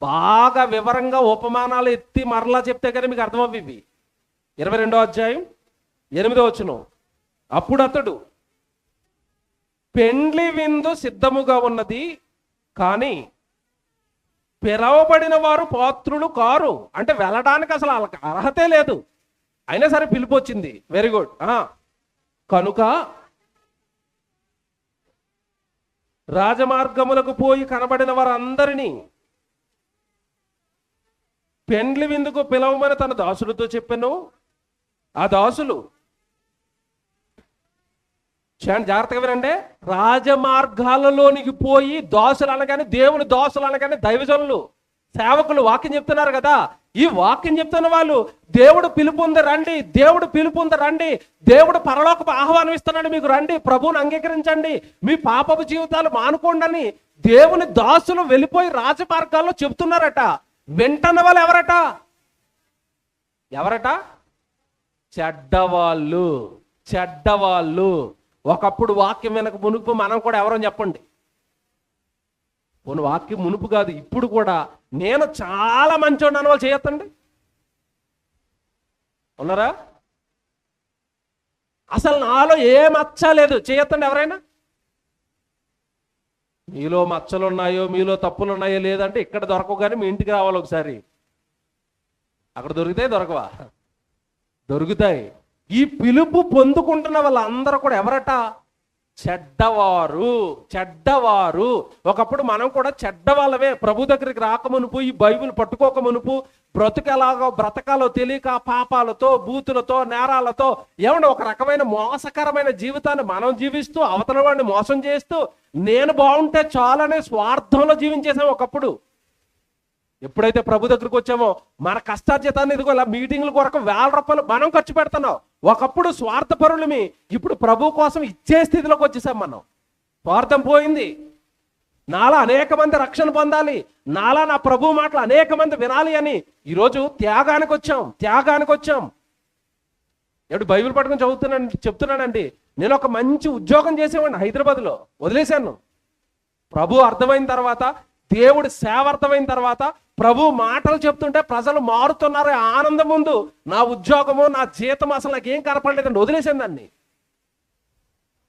బాగా వివరంగా ఉపమానాలు ఎత్తి మరలా చెప్తే కానీ మీకు అర్థం అవ్వి ఇవి. 22వ అధ్యాయం 8వ వచనం. అప్పుడు అతడు, పెండ్లి విందు సిద్ధముగా ఉన్నది, కానీ పిలవబడిన వారు పాత్రులు కారు. అంటే వెళ్ళడానికి అసలు వాళ్ళకి అర్హతే లేదు, అయినా సరే పిలుపు వచ్చింది. Very good. కనుక రాజమార్గములకు పోయి కనబడిన వారందరినీ పెండ్లి విందుకు పిలవమని తన దాసులతో చెప్పాను. ఆ దాసులు, జాగ్రత్తగా వినండి, రాజమార్గాలలోనికి పోయి, దాసులు అనగానే దేవుని దాసులు అనగానే దైవజనులు, సేవకులు వాక్యం చెప్తున్నారు కదా. ఈ వాక్యం చెప్తున్న వాళ్ళు దేవుడు పిలుపు ఉంది రండి, దేవుడు పిలుపు ఉంది రండి, దేవుడు పరలోకపు ఆహ్వానం ఇస్తున్నాడు మీకు రండి, ప్రభువుని అంగీకరించండి, మీ పాపపు జీవితాలు మానుకోండి అని దేవుని దాసులు వెళ్ళిపోయి రాజమార్గాల్లో చెప్తున్నారట. వింటున్న వాళ్ళు ఎవరట? ఎవరట? చెడ్డవాళ్ళు. చెడ్డవాళ్ళు. ఒకప్పుడు వాక్యం వెనక మునుపు మనం కూడా ఎవరని చెప్పండి. పోనీ వాక్యం మునుపు కాదు, ఇప్పుడు కూడా నేను చాలా మంచోడు అని వాళ్ళు చేయొద్దండి. ఉన్నారా? అసలు నాలో ఏ మచ్చ లేదు చేయొద్దండి ఎవరైనా. మీలో మచ్చలు ఉన్నాయో, మీలో తప్పులు ఉన్నాయో లేదంటే ఇక్కడ దొరకవు, కానీ మీ ఇంటికి రావాలి ఒకసారి. అక్కడ దొరుకుతాయి దొరకవా? దొరుకుతాయి. ఈ పిలుపు పొందుకుంటున్న వాళ్ళందరూ కూడా ఎవరట? చెడ్డవారు. చెడ్డవారు. ఒకప్పుడు మనం కూడా చెడ్డవాళ్ళమే. ప్రభు దగ్గరికి రాకమునుపు, ఈ బైబిల్ పట్టుకోక మునుపు బ్రతుకు ఎలాగో బ్రతకాలో తెలియక పాపాలతో, బూతులతో, నేరాలతో, ఏమన్నా ఒక రకమైన మోసకరమైన జీవితాన్ని మనం జీవిస్తూ, అవతల వాడిని మోసం చేస్తూ, నేను బాగుంటే చాలనే స్వార్థంలో జీవించేసాం ఒకప్పుడు. ఎప్పుడైతే ప్రభు దగ్గరికి వచ్చామో మన కష్టార్జితాన్ని ఇదిగో ఇలా మీటింగ్ల కొరకు ₹1,000 మనం ఖర్చు పెడుతున్నాం. ఒకప్పుడు స్వార్థపరులమి, ఇప్పుడు ప్రభు కోసం ఇచ్చే స్థితిలోకి వచ్చేసాం మనం. స్వార్థం పోయింది. నాలా అనేక మంది రక్షణ పొందాలి, నాలా నా ప్రభు మాటలు అనేక మంది వినాలి అని ఈరోజు త్యాగానికి వచ్చాం. ఎప్పుడు బైబిల్ పట్టుకొని చెప్తున్నానండి. నేను ఒక మంచి ఉద్యోగం చేసేవాడిని హైదరాబాద్లో, వదిలేశాను. ప్రభు అర్థమైన తర్వాత, దేవుడి సేవ అర్థమైన తర్వాత, ప్రభు మాటలు చెప్తుంటే ప్రజలు మారుతున్నారు ఆనందం ముందు నా ఉద్యోగము, నా జీతం అసలు నాకేం కనపడలేదండి, వదిలేసాను దాన్ని.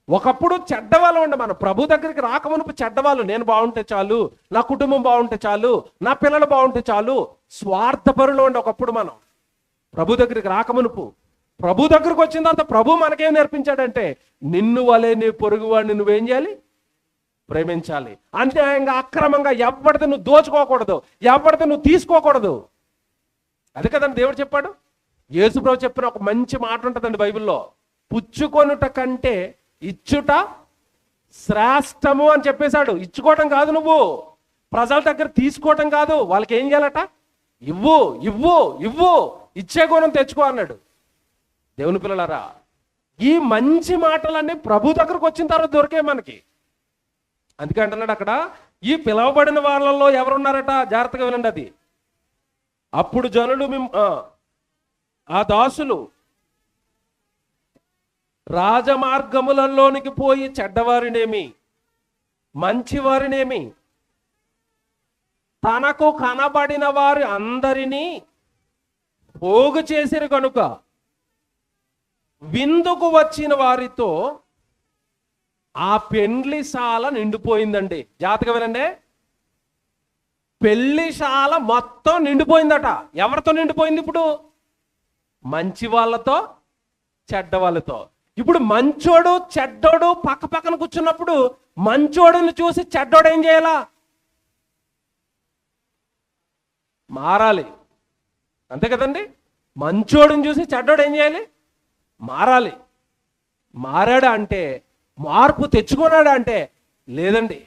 ఒకప్పుడు చెడ్డవాళ్ళు ఉండే మనం ప్రభు దగ్గరికి రాకమునుపు చెడ్డవాళ్ళు. నేను బాగుంటే చాలు, నా కుటుంబం బాగుంటే చాలు, నా పిల్లలు బాగుంటే చాలు, స్వార్థపరులు ఉండే ఒకప్పుడు మనం ప్రభు దగ్గరికి రాకమునుపు. ప్రభు దగ్గరికి వచ్చిన తర్వాత ప్రభు మనకేం నేర్పించాడంటే, నిన్ను వలే నీ పొరుగువాడిని నువ్వేం చేయాలి? ప్రేమించాలి. అన్యాయంగా అక్రమంగా ఎవరిది నువ్వు దోచుకోకూడదు, ఎవరిది నువ్వు తీసుకోకూడదు. అదే కదండి దేవుడు చెప్పాడు. యేసుప్రభు చెప్పిన ఒక మంచి మాట ఉంటుందండి బైబిల్లో, పుచ్చుకొనుట కంటే ఇచ్చుట శ్రేష్టము అని చెప్పేశాడు. ఇచ్చుకోవటం కాదు, నువ్వు ప్రజల దగ్గర తీసుకోవటం కాదు. వాళ్ళకి ఏం చేయాలట? ఇవ్వు ఇవ్వు ఇవ్వు, ఇచ్చే గుణం తెచ్చుకో అన్నాడు. దేవుని పిల్లలారా, ఈ మంచి మాటలన్నీ ప్రభు దగ్గరకు వచ్చిన తర్వాత దొరికే మనకి. అందుకే అంటున్నాడు అక్కడ, ఈ పిలవబడిన వాళ్ళల్లో ఎవరున్నారట? జాగ్రత్తగా వినండి. అది అప్పుడు జనులు ఆ దాసులు రాజమార్గములలోనికి పోయి చెడ్డవారినేమి మంచివారినేమి తనకు కనబడిన వారి అందరినీ పోగు చేసిరు కనుక విందుకు వచ్చిన వారితో ఆ పెండ్లిశాల నిండిపోయిందండి. జాగ్రత్తగా వినండి. పెళ్లిశాల మొత్తం నిండిపోయిందట. ఎవరితో నిండిపోయింది? ఇప్పుడు మంచి వాళ్ళతో, చెడ్డ వాళ్ళతో. ఇప్పుడు మంచోడు చెడ్డోడు పక్క పక్కన కూర్చున్నప్పుడు మంచోడుని చూసి చెడ్డోడు ఏం చేయాలా? మారాలి. అంతే కదండి. మంచోడుని చూసి చెడ్డోడు ఏం చేయాలి? మారాలి. మారాడా అంటే, మార్పు తెచ్చుకున్నాడా అంటే, లేదండి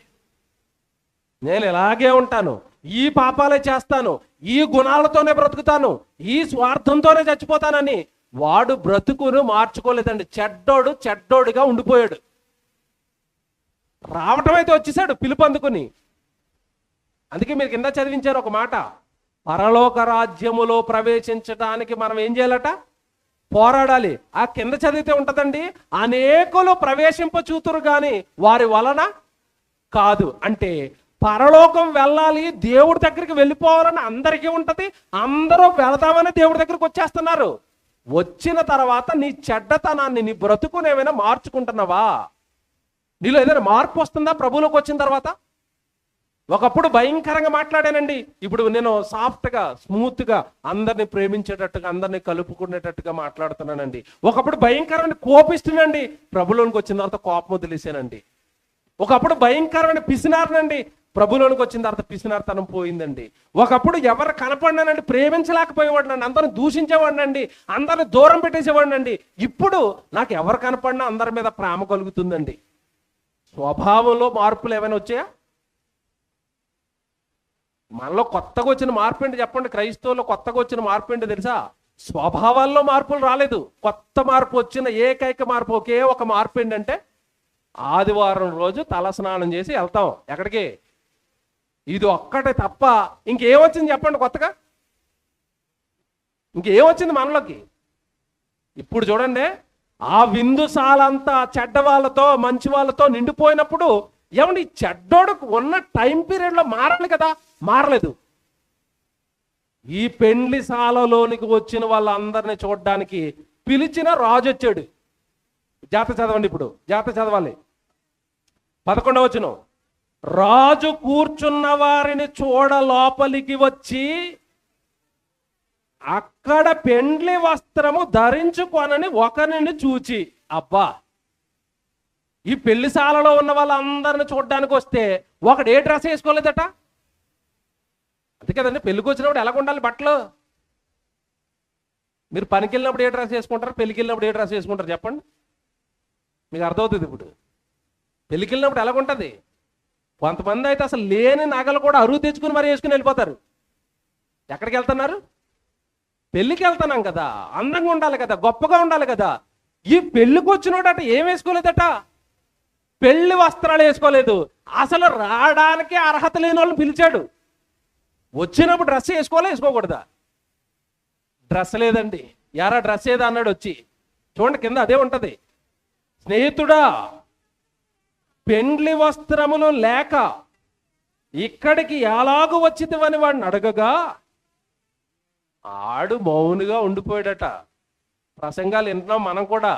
నేను ఇలాగే ఉంటాను, ఈ పాపాలే చేస్తాను, ఈ గుణాలతోనే బ్రతుకుతాను, ఈ స్వార్థంతోనే చచ్చిపోతానని వాడు బ్రతుకును మార్చుకోలేదండి. చెడ్డోడు చెడ్డోడిగా ఉండిపోయాడు. రావటం అయితే వచ్చేసాడు పిలుపు అందుకుని. అందుకే మీరు కింద చదివించారు ఒక మాట, పరలోక రాజ్యములో ప్రవేశించడానికి మనం ఏం చేయాలట? పోరాడాలి. ఆ కింద చదివితే ఉంటదండి, అనేకులు ప్రవేశింపచూతురు గాని వారి వలన కాదు. అంటే పరలోకం వెళ్ళాలి, దేవుడి దగ్గరికి వెళ్ళిపోవాలని అందరికీ ఉంటది, అందరూ వెళదామని దేవుడి దగ్గరికి వచ్చేస్తున్నారు. వచ్చిన తర్వాత నీ చెడ్డతనాన్ని, నీ బ్రతుకుని ఏమైనా మార్చుకుంటున్నావా? నీలో ఏదైనా మార్పు వస్తుందా ప్రభువులోకి వచ్చిన తర్వాత? ఒకప్పుడు భయంకరంగా మాట్లాడానండి, ఇప్పుడు నేను సాఫ్ట్గా, స్మూత్గా, అందరిని ప్రేమించేటట్టుగా, అందరిని కలుపుకునేటట్టుగా మాట్లాడుతున్నానండి. ఒకప్పుడు భయంకరమైన కోపిస్తున్నానండి, ప్రభులోనికి వచ్చిన తర్వాత కోపం వదిలేసానండి. ఒకప్పుడు భయంకరమైన పిసినారనండి, ప్రభులోనికి వచ్చిన తర్వాత పిసినార్తనం పోయిందండి. ఒకప్పుడు ఎవరు కనపడినానండి ప్రేమించలేకపోయేవాడినండి, అందరిని దూషించేవాడినండి, అందరిని దూరం పెట్టేసేవాడినండి. ఇప్పుడు నాకు ఎవరు కనపడినా అందరి మీద ప్రేమ కలుగుతుందండి. స్వభావంలో మార్పులు ఏమైనా వచ్చాయా? మనలో కొత్తగా వచ్చిన మార్పు ఏంటి చెప్పండి? క్రైస్తవుల్లో కొత్తగా వచ్చిన మార్పు ఏంటి తెలుసా? స్వభావాల్లో మార్పులు రాలేదు. కొత్త మార్పు వచ్చిన ఏకైక మార్పు, ఒకే ఒక మార్పు ఏంటంటే ఆదివారం రోజు తల స్నానం చేసి వెళ్తాం. ఎక్కడికి? ఇది ఒక్కటే తప్ప ఇంకేమొచ్చింది చెప్పండి కొత్తగా? ఇంకేమొచ్చింది మనలోకి? ఇప్పుడు చూడండి, ఆ విందుశాలంతా చెడ్డ వాళ్ళతో మంచి వాళ్ళతో నిండిపోయినప్పుడు ఏమండి చెడ్డోడుకు ఉన్న టైం పీరియడ్లో మారాలి కదా, మారలేదు. ఈ పెండ్లిశాలలోనికి వచ్చిన వాళ్ళందరినీ చూడడానికి పిలిచిన రాజు వచ్చాడు. జాగ్రత్త చదవండి, ఇప్పుడు జాగ్రత్త చదవాలి. 11వ వచనం, రాజు కూర్చున్న వారిని చూడ లోపలికి వచ్చి అక్కడ పెండ్లి వస్త్రము ధరించుకొనని ఒకరిని చూచి. అబ్బా, ఈ పెళ్లిశాలలో ఉన్న వాళ్ళందరిని చూడడానికి వస్తే ఒకడు ఏ డ్రెస్ వేసుకోలేదట? అంతే కదండి, పెళ్లికి వచ్చినప్పుడు ఎలా ఉండాలి బట్టలు? మీరు పనికి వెళ్ళినప్పుడు ఏ డ్రెస్ వేసుకుంటారు, పెళ్లికి వెళ్ళినప్పుడు ఏ డ్రెస్ వేసుకుంటారు చెప్పండి? మీకు అర్థమవుతుంది. ఇప్పుడు పెళ్లికి వెళ్ళినప్పుడు ఎలాగుంటుంది? కొంతమంది అయితే అసలు లేని నగలు కూడా అరువు తెచ్చుకుని మరి వేసుకుని వెళ్ళిపోతారు. ఎక్కడికి వెళ్తున్నారు? పెళ్లికి వెళ్తున్నాం కదా, అందంగా ఉండాలి కదా, గొప్పగా ఉండాలి కదా. ఈ పెళ్లికి వచ్చినోడట ఏం వేసుకోలేదట? పెళ్లి వస్త్రాలు వేసుకోలేదు. అసలు రావడానికి అర్హత లేని వాళ్ళని పిలిచాడు. వచ్చినప్పుడు డ్రెస్ వేసుకోకూడదా? డ్రెస్ లేదండి, యారా డ్రెస్ ఏదా అన్నాడు వచ్చి. చూడండి కింద అదే ఉంటది, స్నేహితుడా పెండ్లి వస్త్రములు లేక ఇక్కడికి ఎలాగూ వచ్చితివని వాడిని అడగగా ఆడు మౌనుగా ఉండిపోయాడట. ప్రసంగాలు వింటున్నాం మనం కూడా.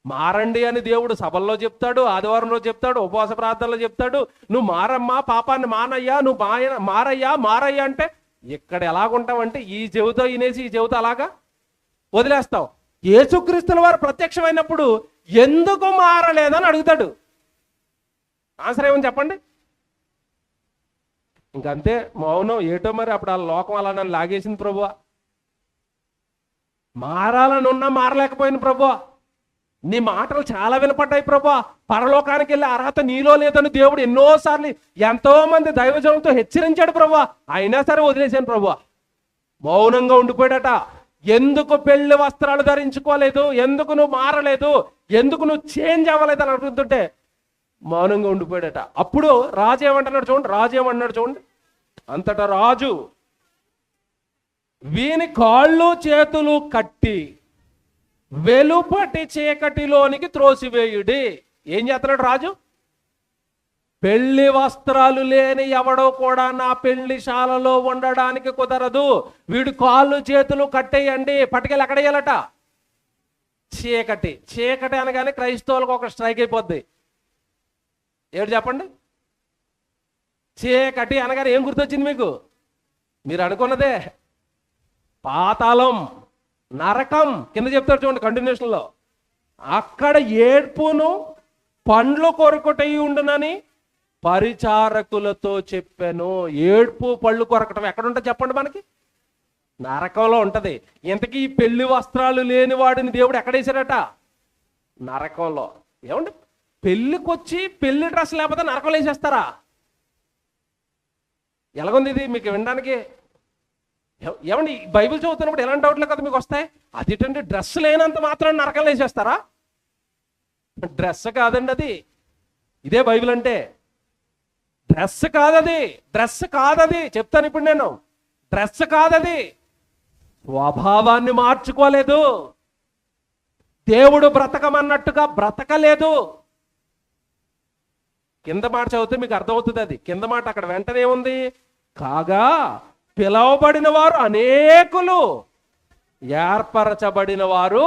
మారండి అని దేవుడు సభల్లో చెప్తాడు, ఆదివారంలో చెప్తాడు, ఉపవాస ప్రార్థనలో చెప్తాడు. నువ్వు మారమ్మా, పాపాన్ని మానయ్యా, నువ్వు మారయ్యా అంటే ఇక్కడ ఎలాగుంటావంటే ఈ చెవితో వినేసి ఈ చెవితో అలాగా వదిలేస్తావు. యేసుక్రీస్తుల వారు ప్రత్యక్షమైనప్పుడు ఎందుకు మారలేదని అడుగుతాడు. ఆన్సర్ ఏమని చెప్పండి? ఇంకంతే, మౌనం. ఏటో మరి అప్పుడు ఆ లోకం అలా నన్ను లాగేసింది ప్రభువా, మారాలని ఉన్నా మారలేకపోయింది ప్రభువా, నీ మాటలు చాలా వినపడ్డాయి ప్రభువా, పరలోకానికి వెళ్ళే అర్హత నీలో లేదని దేవుడు ఎన్నోసార్లు ఎంతో మంది దైవజనులతో హెచ్చరించాడు ప్రభువా, అయినా సరే వదిలేశాను ప్రభువా. మౌనంగా ఉండిపోయాడట. ఎందుకు పెళ్లి వస్త్రాలు ధరించుకోలేదు, ఎందుకు నువ్వు మారలేదు, ఎందుకు నువ్వు చేంజ్ అవ్వలేదు అని అడుగుతుంటే మౌనంగా ఉండిపోయాడట. అప్పుడు రాజు ఏమంటున్నాడు చూడండి, రాజు ఏమన్నాడు చూడండి. అంతటా రాజు వీని కాళ్ళు చేతులు కట్టి వెలుపటి చీకటిలోనికి త్రోసివేయుడి. ఏం చేస్తున్నాడు రాజు? పెళ్లి వస్త్రాలు లేని ఎవడో కూడా నా పెళ్లిశాలలో ఉండడానికి కుదరదు, వీడు కాళ్ళు చేతులు కట్టేయండి, పట్టుకెళ్ళి ఎక్కడ వేయాలట? చీకటి. చీకటి అనగానే క్రైస్తవులకు ఒక స్ట్రైక్ అయిపోద్ది. ఏడు చెప్పండి? చీకటి అనగానే ఏం గుర్తొచ్చింది మీకు? మీరు అనుకున్నదే, పాతాళం, నరకం. కింద చెప్తారు చూడండి కంటిన్యూషన్లో, అక్కడ ఏడ్పును పండ్లు కొరకటై ఉండునని పరిచారకులతో చెప్పాను. ఏడ్పు పళ్ళు కొరకటం ఎక్కడుంటుంది చెప్పండి మనకి? నరకంలో ఉంటది. ఇంతకీ ఈ పెళ్లి వస్త్రాలు లేని వాడిని దేవుడు ఎక్కడేశారట? నరకంలో. ఏమండి, పెళ్ళికొచ్చి పెళ్లి డ్రెస్ లేకపోతే నరకంలో వేసేస్తారా? ఎలాగుంది ఇది మీకు వినడానికి? ఏమండి, బైబిల్ చదువుతున్నప్పుడు ఎలాంటి డౌట్లు కదా మీకు వస్తాయి? అదేంటంటే డ్రెస్ లేనంత మాత్రం నరకంలో వేసేస్తారా? డ్రెస్ కాదండి అది. ఇదే బైబిల్ అంటే. డ్రెస్ కాదది, డ్రెస్ కాదది. చెప్తాను ఇప్పుడు నేను, డ్రెస్ కాదది. స్వభావాన్ని మార్చుకోలేదు. దేవుడు బ్రతకమన్నట్టుగా బ్రతకలేదు. కింద మాట చదివితే మీకు అర్థమవుతుంది అది. కింద మాట అక్కడ వెంటనే ఉంది, కాగా పిలవబడిన వారు అనేకులు, ఏర్పరచబడిన వారు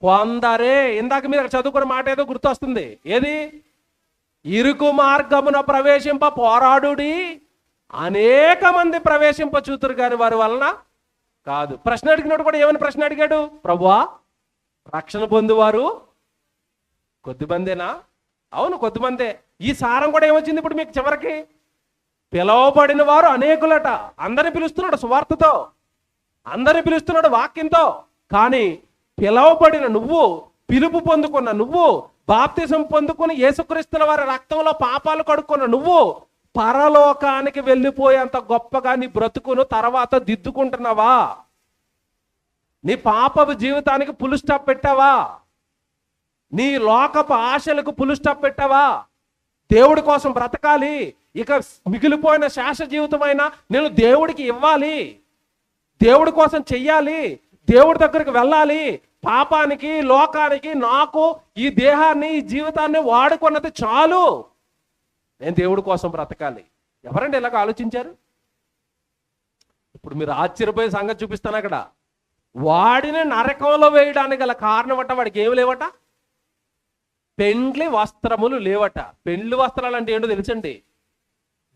కొందరే. ఇందాక మీరు చదువుకున్న మాట ఏదో గుర్తొస్తుంది. ఏది? ఇరుకు మార్గమున ప్రవేశింప పోరాడుడి, అనేక మంది ప్రవేశింప చూతురు కాని వారి వలన కాదు. ప్రశ్న అడిగినప్పుడు కూడా ఏమని ప్రశ్న అడిగాడు? ప్రభువా, రక్షణ పొందువారు కొద్దిమందేనా? అవును, కొద్దిమందే. ఈ సారం కూడా ఏమొచ్చింది ఇప్పుడు మీకు చివరికి? పిలవబడిన వారు అనేకులట. అందరిని పిలుస్తున్నాడు సువార్తతో, అందరిని పిలుస్తున్నాడు వాక్యంతో. కానీ పిలవబడిన నువ్వు, పిలుపు పొందుకున్న నువ్వు, బాప్తిసం పొందుకుని యేసుక్రీస్తుల వారి రక్తంలో పాపాలు కడుక్కున్న నువ్వు పరలోకానికి వెళ్ళిపోయేంత గొప్పగా నీ బ్రతుకును తర్వాత దిద్దుకుంటున్నావా? నీ పాపపు జీవితానికి పులు స్టాప్ పెట్టావా? నీ లోకపు ఆశలకు పులు స్టాప్ పెట్టావా? దేవుడి కోసం బ్రతకాలి, ఇక మిగిలిపోయిన శాశ్వత జీవితమైనా నేను దేవుడికి ఇవ్వాలి, దేవుడి కోసం చెయ్యాలి, దేవుడి దగ్గరికి వెళ్ళాలి, పాపానికి లోకానికి నాకు ఈ దేహాన్ని ఈ జీవితాన్ని వాడుకున్నది చాలు, నేను దేవుడి కోసం బ్రతకాలి. ఎవరండి ఇలాగ ఆలోచించారు? ఇప్పుడు మీరు ఆశ్చర్యపోయే సంగతి చూపిస్తాను. అక్కడ వాడిని నరకంలో వేయడానికి గల కారణం అంట, వాడికి ఏమి లేవట? పెండ్లి వస్త్రములు లేవట. పెండ్లి వస్త్రాలు అంటే ఏంటో తెలుసండి?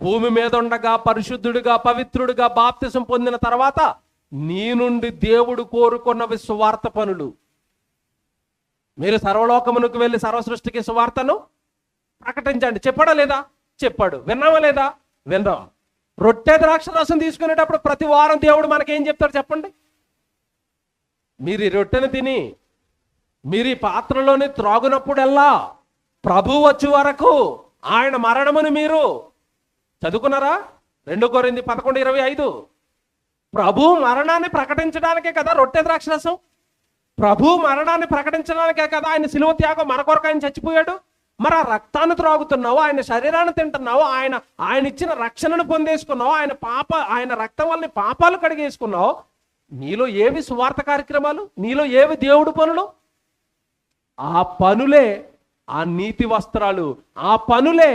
భూమి మీద ఉండగా పరిశుద్ధుడిగా పవిత్రుడిగా బాప్తిసం పొందిన తర్వాత నీ నుండి దేవుడు కోరుకున్నవి సువార్త పనులు. మీరు సర్వలోకమునకు వెళ్ళి సర్వసృష్టికి సువార్తను ప్రకటించండి. చెప్పాడా లేదా? చెప్పాడు. విన్నామా లేదా? విన్నాం. రొట్టె ద్రాక్ష రసం తీసుకునేటప్పుడు ప్రతి వారం దేవుడు మనకేం చెప్తాడు చెప్పండి? మీరు ఈ రొట్టెను తిని మీరు ఈ పాత్రలోని త్రాగునప్పుడల్లా ప్రభు వచ్చే వరకు ఆయన మరణమును మీరు చదువుకున్నారా? 2 కొరింథీ 11:25. ప్రభు మరణాన్ని ప్రకటించడానికే కదా రొట్టె ద్రాక్షరసం. ప్రభు మరణాన్ని ప్రకటించడానికే కదా ఆయన శిలువ త్యాగం మన కొరకు ఆయన చచ్చిపోయాడు. మరి ఆ రక్తాన్ని త్రాగుతున్నావు, ఆయన శరీరాన్ని తింటున్నావు, ఆయన ఇచ్చిన రక్షణను పొందేసుకున్నావు, ఆయన రక్తం వల్ల పాపాలు కడిగేసుకున్నావు. నీలో ఏవి సువార్త కార్యక్రమాలు? నీలో ఏవి దేవుడు పనులు? ఆ పనులే ఆ నీతి వస్త్రాలు, ఆ పనులే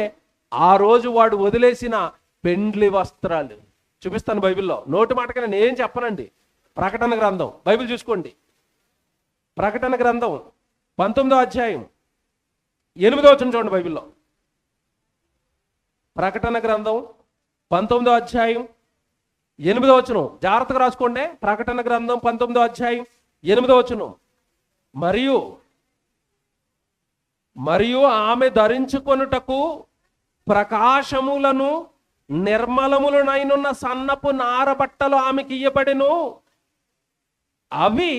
ఆ రోజు వాడు వదిలేసిన పెండ్లి వస్త్రాలు. చూపిస్తాను బైబిల్లో. నోటి మాటగా నేను ఏం చెప్పనండి. ప్రకటన గ్రంథం బైబిల్ చూసుకోండి. ప్రకటన గ్రంథం 19వ అధ్యాయం 8వ వచనం చూడండి బైబిల్లో. ప్రకటన గ్రంథం 19వ అధ్యాయం 8వ వచనం జాగ్రత్తగా రాసుకోండి. ప్రకటన గ్రంథం 19వ అధ్యాయం 8వ వచనం. మరియు ఆమె ధరించుకొనుటకు ప్రకాశములను నిర్మలములనైనున్న సన్నపు నారబట్టలు ఆమెకి ఇయ్యబడెను. అవి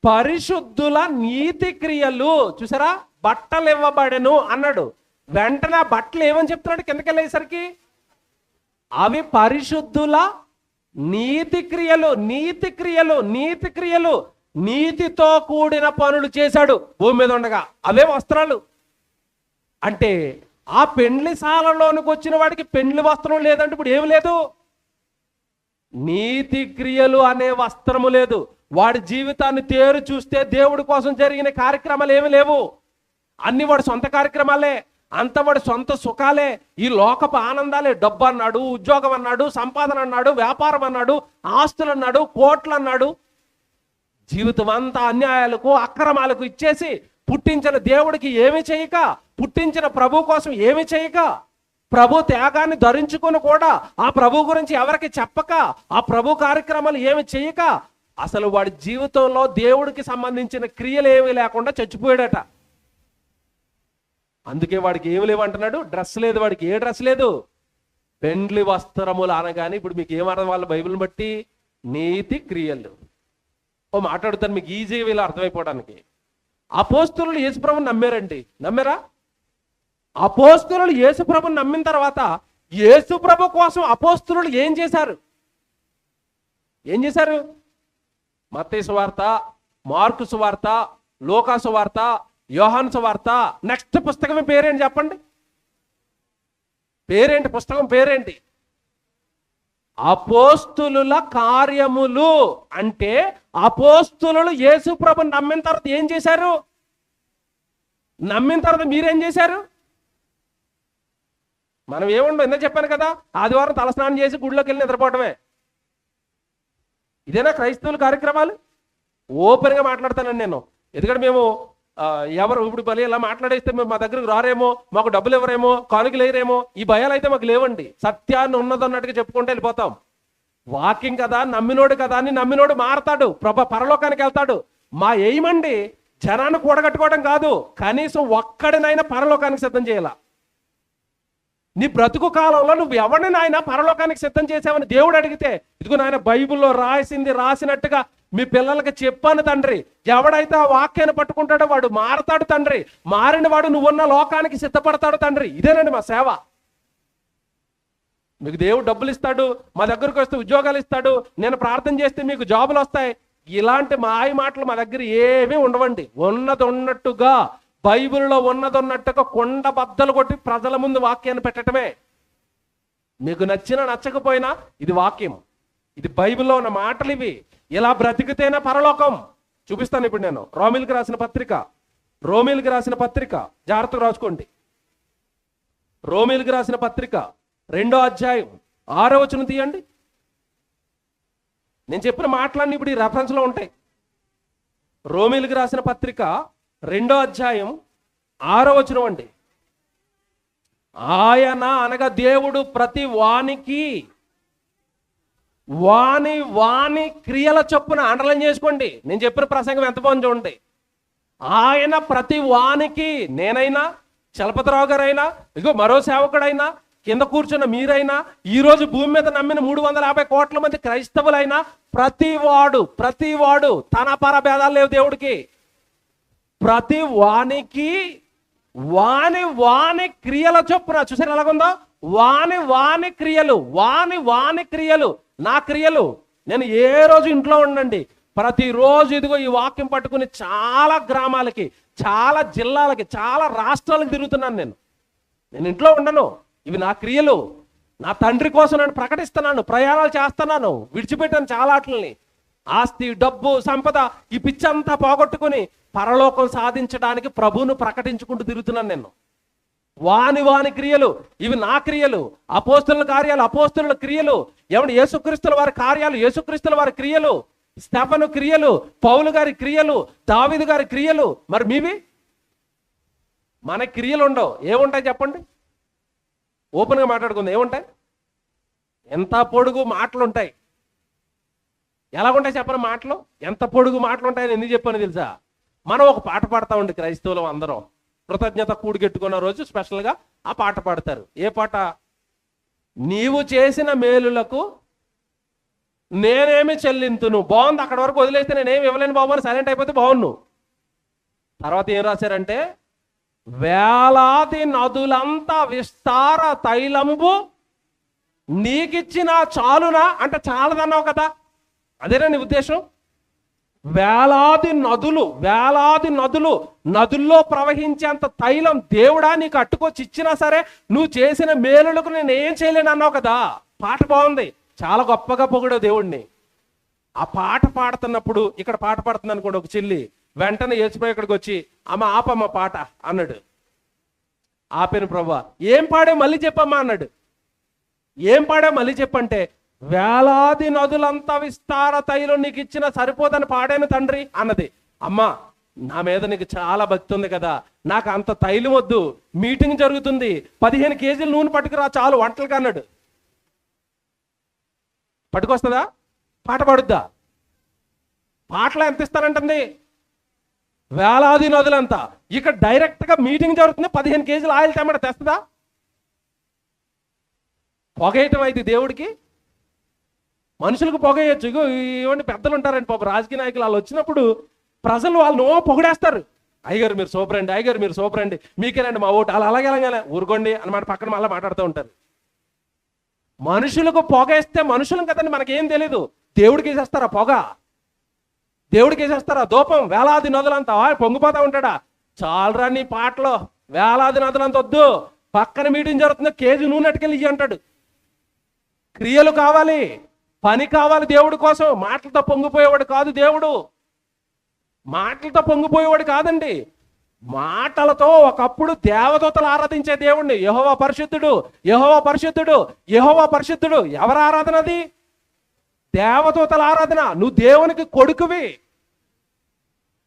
పరిశుద్ధుల నీతి క్రియలు. చూసారా? బట్టలు ఇవ్వబడెను అన్నాడు. వెంటనే బట్టలు ఏమని చెప్తున్నాడు కిందకెళ్ళేసరికి? అవి పరిశుద్ధుల నీతి క్రియలు. నీతి క్రియలు, నీతి క్రియలు. నీతితో కూడిన పనులు చేశాడు భూమి మీద ఉండగా. అవే వస్త్రాలు. అంటే ఆ పెండ్లిశాలలోనికి వచ్చిన వాడికి పెండ్లి వస్త్రం లేదంటే ఇప్పుడు ఏమి లేదు? నీతి క్రియలు అనే వస్త్రము లేదు. వాడి జీవితాన్ని తేరు చూస్తే దేవుడి కోసం జరిగిన కార్యక్రమాలు ఏమి లేవు. అన్ని వాడి సొంత కార్యక్రమాలే, అంత వాడి సొంత సుఖాలే, ఈ లోకపు ఆనందాలే. డబ్బు అన్నాడు, ఉద్యోగం అన్నాడు, సంపాదన అన్నాడు, వ్యాపారం అన్నాడు, ఆస్తులు అన్నాడు, కోట్లు అన్నాడు. జీవితం అంతా అన్యాయాలకు అక్రమాలకు ఇచ్చేసి పుట్టించిన దేవుడికి ఏమి చేయక, పుట్టించిన ప్రభు కోసం ఏమి చేయక, ప్రభు త్యాగాన్ని ధరించుకొని కూడా ఆ ప్రభు గురించి ఎవరికి చెప్పక, ఆ ప్రభు కార్యక్రమాలు ఏమి చేయక, అసలు వాడి జీవితంలో దేవుడికి సంబంధించిన క్రియలు ఏమీ లేకుండా చచ్చిపోయాడట. అందుకే వాడికి ఏమి లేవు అంటున్నాడు. డ్రెస్ లేదు వాడికి. ఏ డ్రెస్ లేదు? పెండ్లి వస్త్రములు అనగానే ఇప్పుడు మీకు ఏమర్థం? వాళ్ళ బైబిల్ని బట్టి నీతి క్రియలు. మాట్లాడుతాను మీకు ఈజీగా వీళ్ళు అర్థమైపోవడానికి. అపోస్తులు యేసుప్రభుని నమ్మారండి. నమ్మారా? అపోస్తులు యేసుప్రభుని నమ్మిన తర్వాత యేసుప్రభు కోసం అపోస్తులు ఏం చేశారు? మత్తయి సువార్త, మార్కు సువార్త, లూకా సువార్త, యోహాను సువార్త, నెక్స్ట్ పుస్తకం పేరేంటి చెప్పండి? పేరేంటి? పుస్తకం పేరేంటి? అపోస్తులుల కార్యములు. అంటే అపోస్తులు యేసు ప్రభుని నమ్మిన తర్వాత ఏం చేశారు? నమ్మిన తర్వాత మీరేం చేశారు? మనం ఏముండవు, ఎందుకు చెప్పాను కదా, ఆదివారం తలస్నానం చేసి గుడిలోకి వెళ్ళి నిద్రపోవటమే. ఇదేనా క్రైస్తవుల కార్యక్రమాలు? ఓపెన్గా మాట్లాడతానండి నేను. ఎందుకంటే మేము ఎవరు ఇప్పుడు బలి ఇలా మాట్లాడేస్తే మేము మా దగ్గరకు రారేమో, మాకు డబ్బులు ఎవరేమో, కానుకలు లేరేమో, ఈ భయాలు అయితే మాకు లేవండి. సత్యాన్ని ఉన్నదన్నట్టుగా చెప్పుకుంటూ వెళ్ళిపోతాం. వాకింగ్ కదా, నమ్మినోడు కదా అని నమ్మినోడు మారతాడు, పరలోకానికి వెళ్తాడు. మా ఏమండి జనాన్ని కూడగట్టుకోవడం కాదు, కనీసం ఒక్కడినైనా పరలోకానికి సిద్ధం చేయాల. నీ బ్రతుకు కాలంలో నువ్వు ఎవరిని నాయన పరలోకానికి సిద్ధం చేసావని దేవుడు అడిగితే, ఇదిగో నాయన బైబిల్లో రాసినట్టుగా మీ పిల్లలకి చెప్పాను తండ్రి. ఎవడైతే ఆ వాక్యాన్ని పట్టుకుంటాడో వాడు మారతాడు తండ్రి. మారిన వాడు నువ్వున్న లోకానికి సిద్ధపడతాడు తండ్రి. ఇదేనండి మా సేవ. మీకు దేవుడు డబ్బులు ఇస్తాడు, మా దగ్గరకు వస్తే ఉద్యోగాలు ఇస్తాడు, నేను ప్రార్థన చేస్తే మీకు జాబులు వస్తాయి, ఇలాంటి మాయ మాటలు మా దగ్గర ఏమీ ఉండవండి. ఉన్నది ఉన్నట్టుగా, బైబిల్లో ఉన్నది ఉన్నట్టుగా కొండ బద్దలు కొట్టి ప్రజల ముందు వాక్యాన్ని పెట్టడమే. మీకు నచ్చినా నచ్చకపోయినా ఇది వాక్యం, ఇది బైబిల్లో ఉన్న మాటలు ఇవి. ఇలా బ్రతికితేనే పరలోకం. చూపిస్తాను ఇప్పుడు నేను. రోమీలకు రాసిన పత్రిక జాగ్రత్తగా రాసుకోండి. రోమీలకు రాసిన పత్రిక 2వ అధ్యాయం 6వ వచనం తీయండి. నేను చెప్పిన మాటలన్నీ ఇప్పుడు ఈ రెఫరెన్స్లో ఉంటాయి. రోమీలకు రాసిన పత్రిక 2వ అధ్యాయం 6వ వచనం అండి. ఆయన అనగా దేవుడు ప్రతి వానికి వాని క్రియల చొప్పున, అండర్లైన్ చేసుకోండి, నేను చెప్పిన ప్రసంగం ఎంత బాగుంది చూడండి. ఆయన ప్రతి వానికి, నేనైనా, చలపతిరావు గారైనా, ఇగో మరో సేవకుడైనా, కింద కూర్చున్న మీరైనా, ఈరోజు భూమి మీద నమ్మిన 350 కోట్ల మంది క్రైస్తవులైనా, ప్రతివాడు తన పరభేదాలు లేవు దేవుడికి. ప్రతి వానికి వాని క్రియల చొప్పున, చూసారు ఎలాగుందో, వాని క్రియలు, నా క్రియలు. నేను ఏ రోజు ఇంట్లో ఉండండి, ప్రతిరోజు ఇదిగో ఈ వాక్యం పట్టుకుని చాలా గ్రామాలకి, చాలా జిల్లాలకి, చాలా రాష్ట్రాలకు తిరుగుతున్నాను. నేను ఇంట్లో ఉండను. ఇవి నా క్రియలు. నా తండ్రి కోసం నేను ప్రకటిస్తున్నాను, ప్రయాణాలు చేస్తున్నాను, విడిచిపెట్టాను చాలా ఆటలని. ఆస్తి, డబ్బు, సంపద, ఈ పిచ్చంతా పోగొట్టుకుని పరలోకం సాధించడానికి ప్రభువును ప్రకటించుకుంటూ తిరుగుతున్నాను నేను. వాని క్రియలు, ఇవి నా క్రియలు. అపోస్తుల కార్యాలు, అపోస్తుల క్రియలు. ఏమంటే యేసుక్రీస్తుల వారి కార్యాలు, యేసుక్రీస్తుల వారి క్రియలు. స్టెఫను క్రియలు, పౌలు గారి క్రియలు, దావీదు గారి క్రియలు. మరి మీవి? మన క్రియలు ఉండవు. ఏముంటాయి చెప్పండి? ఓపెన్గా మాట్లాడుకుందాం. ఏముంటాయి? ఎంత పొడుగు మాటలు ఉంటాయి. ఎలాగుంటాయి చెప్పండి మాటలు? ఎంత పొడుగు మాటలు ఉంటాయని ఎందుకు చెప్పాను తెలుసా? మనం ఒక పాట పాడతా ఉండి క్రైస్తవులం అందరం, కృతజ్ఞత కూడిగెట్టుకున్న రోజు స్పెషల్గా ఆ పాట పాడతారు. ఏ పాట? నీవు చేసిన మేలులకు నేనేమి చెల్లింతును. బాగుంది, అక్కడ వరకు వదిలేస్తే నేనేమి ఇవ్వలేను బాబు అని సైలెంట్ అయిపోతే బాగున్ను. తర్వాత ఏం రాశారంటే, వేలాది నదులంతా విస్తార తైలంబు నీకిచ్చిన చాలునా అంటే చాలదన్నావు కదా. అదేనా నీ ఉద్దేశం? వేలాది నదులు, నదుల్లో ప్రవహించేంత తైలం దేవుడా నీకు అట్టుకొచ్చి ఇచ్చినా సరే నువ్వు చేసిన మేలులకు నేను ఏం చేయలేను అన్నావు కదా. పాట బాగుంది, చాలా గొప్పగా పొగిడావు దేవుడిని. ఆ పాట పాడుతున్నప్పుడు, ఇక్కడ పాట పాడుతుంది అనుకోండి ఒక చెల్లి, వెంటనే యేసుప్రభు ఇక్కడికి వచ్చి అమ్మ ఆపమ్మ పాట అన్నాడు. ఆపాను ప్రభువా. ఏం పాడే మళ్ళీ చెప్పమ్మా అన్నాడు. ఏం పాడే మళ్ళీ చెప్పంటే, వేలాది నదులంతా విస్తార తైలం నీకు ఇచ్చిన సరిపోదని పాడాను తండ్రి అన్నది. అమ్మా నా మీద నీకు చాలా భక్తి ఉంది కదా, నాకు అంత తైలం వద్దు, మీటింగ్ జరుగుతుంది, 15 కేజీలు నూనె పట్టుకురా చాలు వంటలకు అన్నాడు. పట్టుకొస్తుందా? పాట పాడుద్దా? పాటలో ఎంత ఇస్తానంటుంది? వేలాది నదులంతా. ఇక్కడ డైరెక్ట్గా మీటింగ్ జరుగుతుంది, 15 కేజీలు ఆయిల్ టమాటా తెస్తుందా? పొగేయటం అయితే దేవుడికి. మనుషులకు పొగేయచ్చు. ఇగో ఇవ్వండి పెద్దలు ఉంటారండి పాప, రాజకీయ నాయకులు, వాళ్ళు వచ్చినప్పుడు ప్రజలు వాళ్ళను పొగిడేస్తారు. అయ్యగారు మీరు సూపర్ అండి, అయ్యగారు మీరు సూపర్ అండి, మీకేనండి మా ఓటు, అలా అలాగే ఊరుకోండి అన్నమాట పక్కన మళ్ళీ మాట్లాడుతూ ఉంటారు. మనుషులకు పొగేస్తే మనుషులం కదండి, మనకేం తెలీదు. దేవుడికి వేసేస్తారా పొగ? దేవుడికి వేసేస్తారా దూపం? వేలాది నదులంతా పొంగిపోతా ఉంటాడా? చాలరా నీ పాటలో, వేలాది నదులంత వద్దు, పక్కన మీటింగ్ జరుగుతుంది, కేజీ నూనె అటుకెళ్ళి ఇయ్యి అంటాడు. క్రియలు కావాలి, పని కావాలి దేవుడి కోసం. మాటలతో పొంగిపోయేవాడు కాదు దేవుడు, మాటలతో పొంగిపోయేవాడు కాదండి. మాటలతో ఒకప్పుడు దేవదూతలు ఆరాధించే దేవుణ్ణి, యెహోవా పరిశుద్ధుడు, యెహోవా పరిశుద్ధుడు, యెహోవా పరిశుద్ధుడు. ఎవరి ఆరాధన అది? దేవదూతల ఆరాధన. నువ్వు దేవునికి కొడుకువి,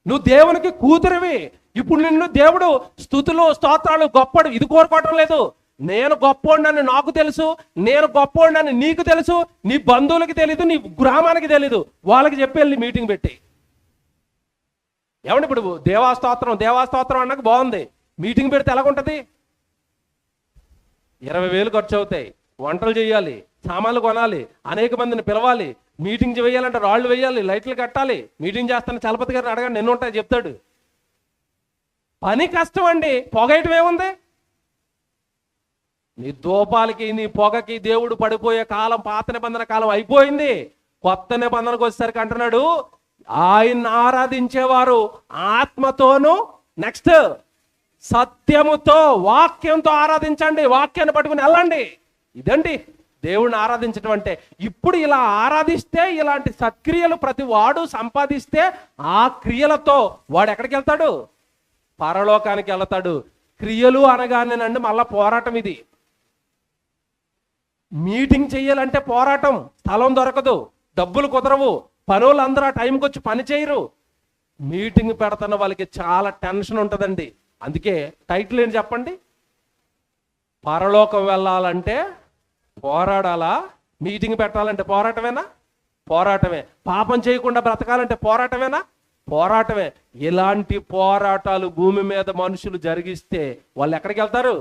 నువ్వు దేవునికి కూతురివి. ఇప్పుడు నిన్ను దేవుడు స్తుతులు స్తోత్రాలు గొప్పడు ఇది కోరుకోవటం లేదు. నేను గొప్పోడినని నాకు తెలుసు, నేను గొప్పోడినని నీకు తెలుసు, నీ బంధువులకి తెలీదు, నీ గ్రామానికి తెలీదు. వాళ్ళకి చెప్పి మీటింగ్ పెట్టి ఏమండి ఇప్పుడు దేవాస్తోత్రం అన్నాక బాగుంది, మీటింగ్ పెడితే ఎలాగుంటుంది? 20,000 ఖర్చు అవుతాయి, వంటలు చేయాలి, సామాన్లు కొనాలి, అనేక మందిని పిలవాలి, మీటింగ్ వేయాలంటే రాళ్ళు వేయాలి, లైట్లు కట్టాలి. మీటింగ్ చేస్తాను చలపతి గారిని అడగండి, ఎన్ని ఉంటాయి చెప్తాడు. పని కష్టం అండి, పొగయటం ఏముంది? నీ దూపాలకి నీ పొగకి దేవుడు పడిపోయే కాలం, పాత నిబంధన కాలం అయిపోయింది. కొత్త నిబంధనకు వచ్చేసరికి అంటున్నాడు, ఆయన్ని ఆరాధించేవారు ఆత్మతోనూ, నెక్స్ట్ సత్యముతో, వాక్యంతో ఆరాధించండి, వాక్యాన్ని పట్టుకుని వెళ్ళండి. ఇదండి దేవుణ్ణి ఆరాధించడం అంటే. ఇప్పుడు ఇలా ఆరాధిస్తే, ఇలాంటి సత్క్రియలు ప్రతి వాడు సంపాదిస్తే, ఆ క్రియలతో వాడు ఎక్కడికి వెళ్తాడు? పరలోకానికి వెళ్తాడు. క్రియలు అనగానేనండి మళ్ళా పోరాటం. ఇది మీటింగ్ చెయ్యాలంటే పోరాటం. స్థలం దొరకదు, డబ్బులు కుదరవు, పనులు అందరూ ఆ టైంకి వచ్చి పని చేయరు. మీటింగ్ పెడుతున్న వాళ్ళకి చాలా టెన్షన్ ఉంటుందండి. అందుకే టైటిల్ ఏంటి చెప్పండి? పరలోకం వెళ్ళాలంటే పోరాడాలా? మీటింగ్ పెట్టాలంటే పోరాటమేనా? పోరాటమే. పాపం చేయకుండా బ్రతకాలంటే పోరాటమేనా? పోరాటమే. ఇలాంటి పోరాటాలు భూమి మీద మనుషులు జరిగిస్తే వాళ్ళు ఎక్కడికి వెళ్తారు?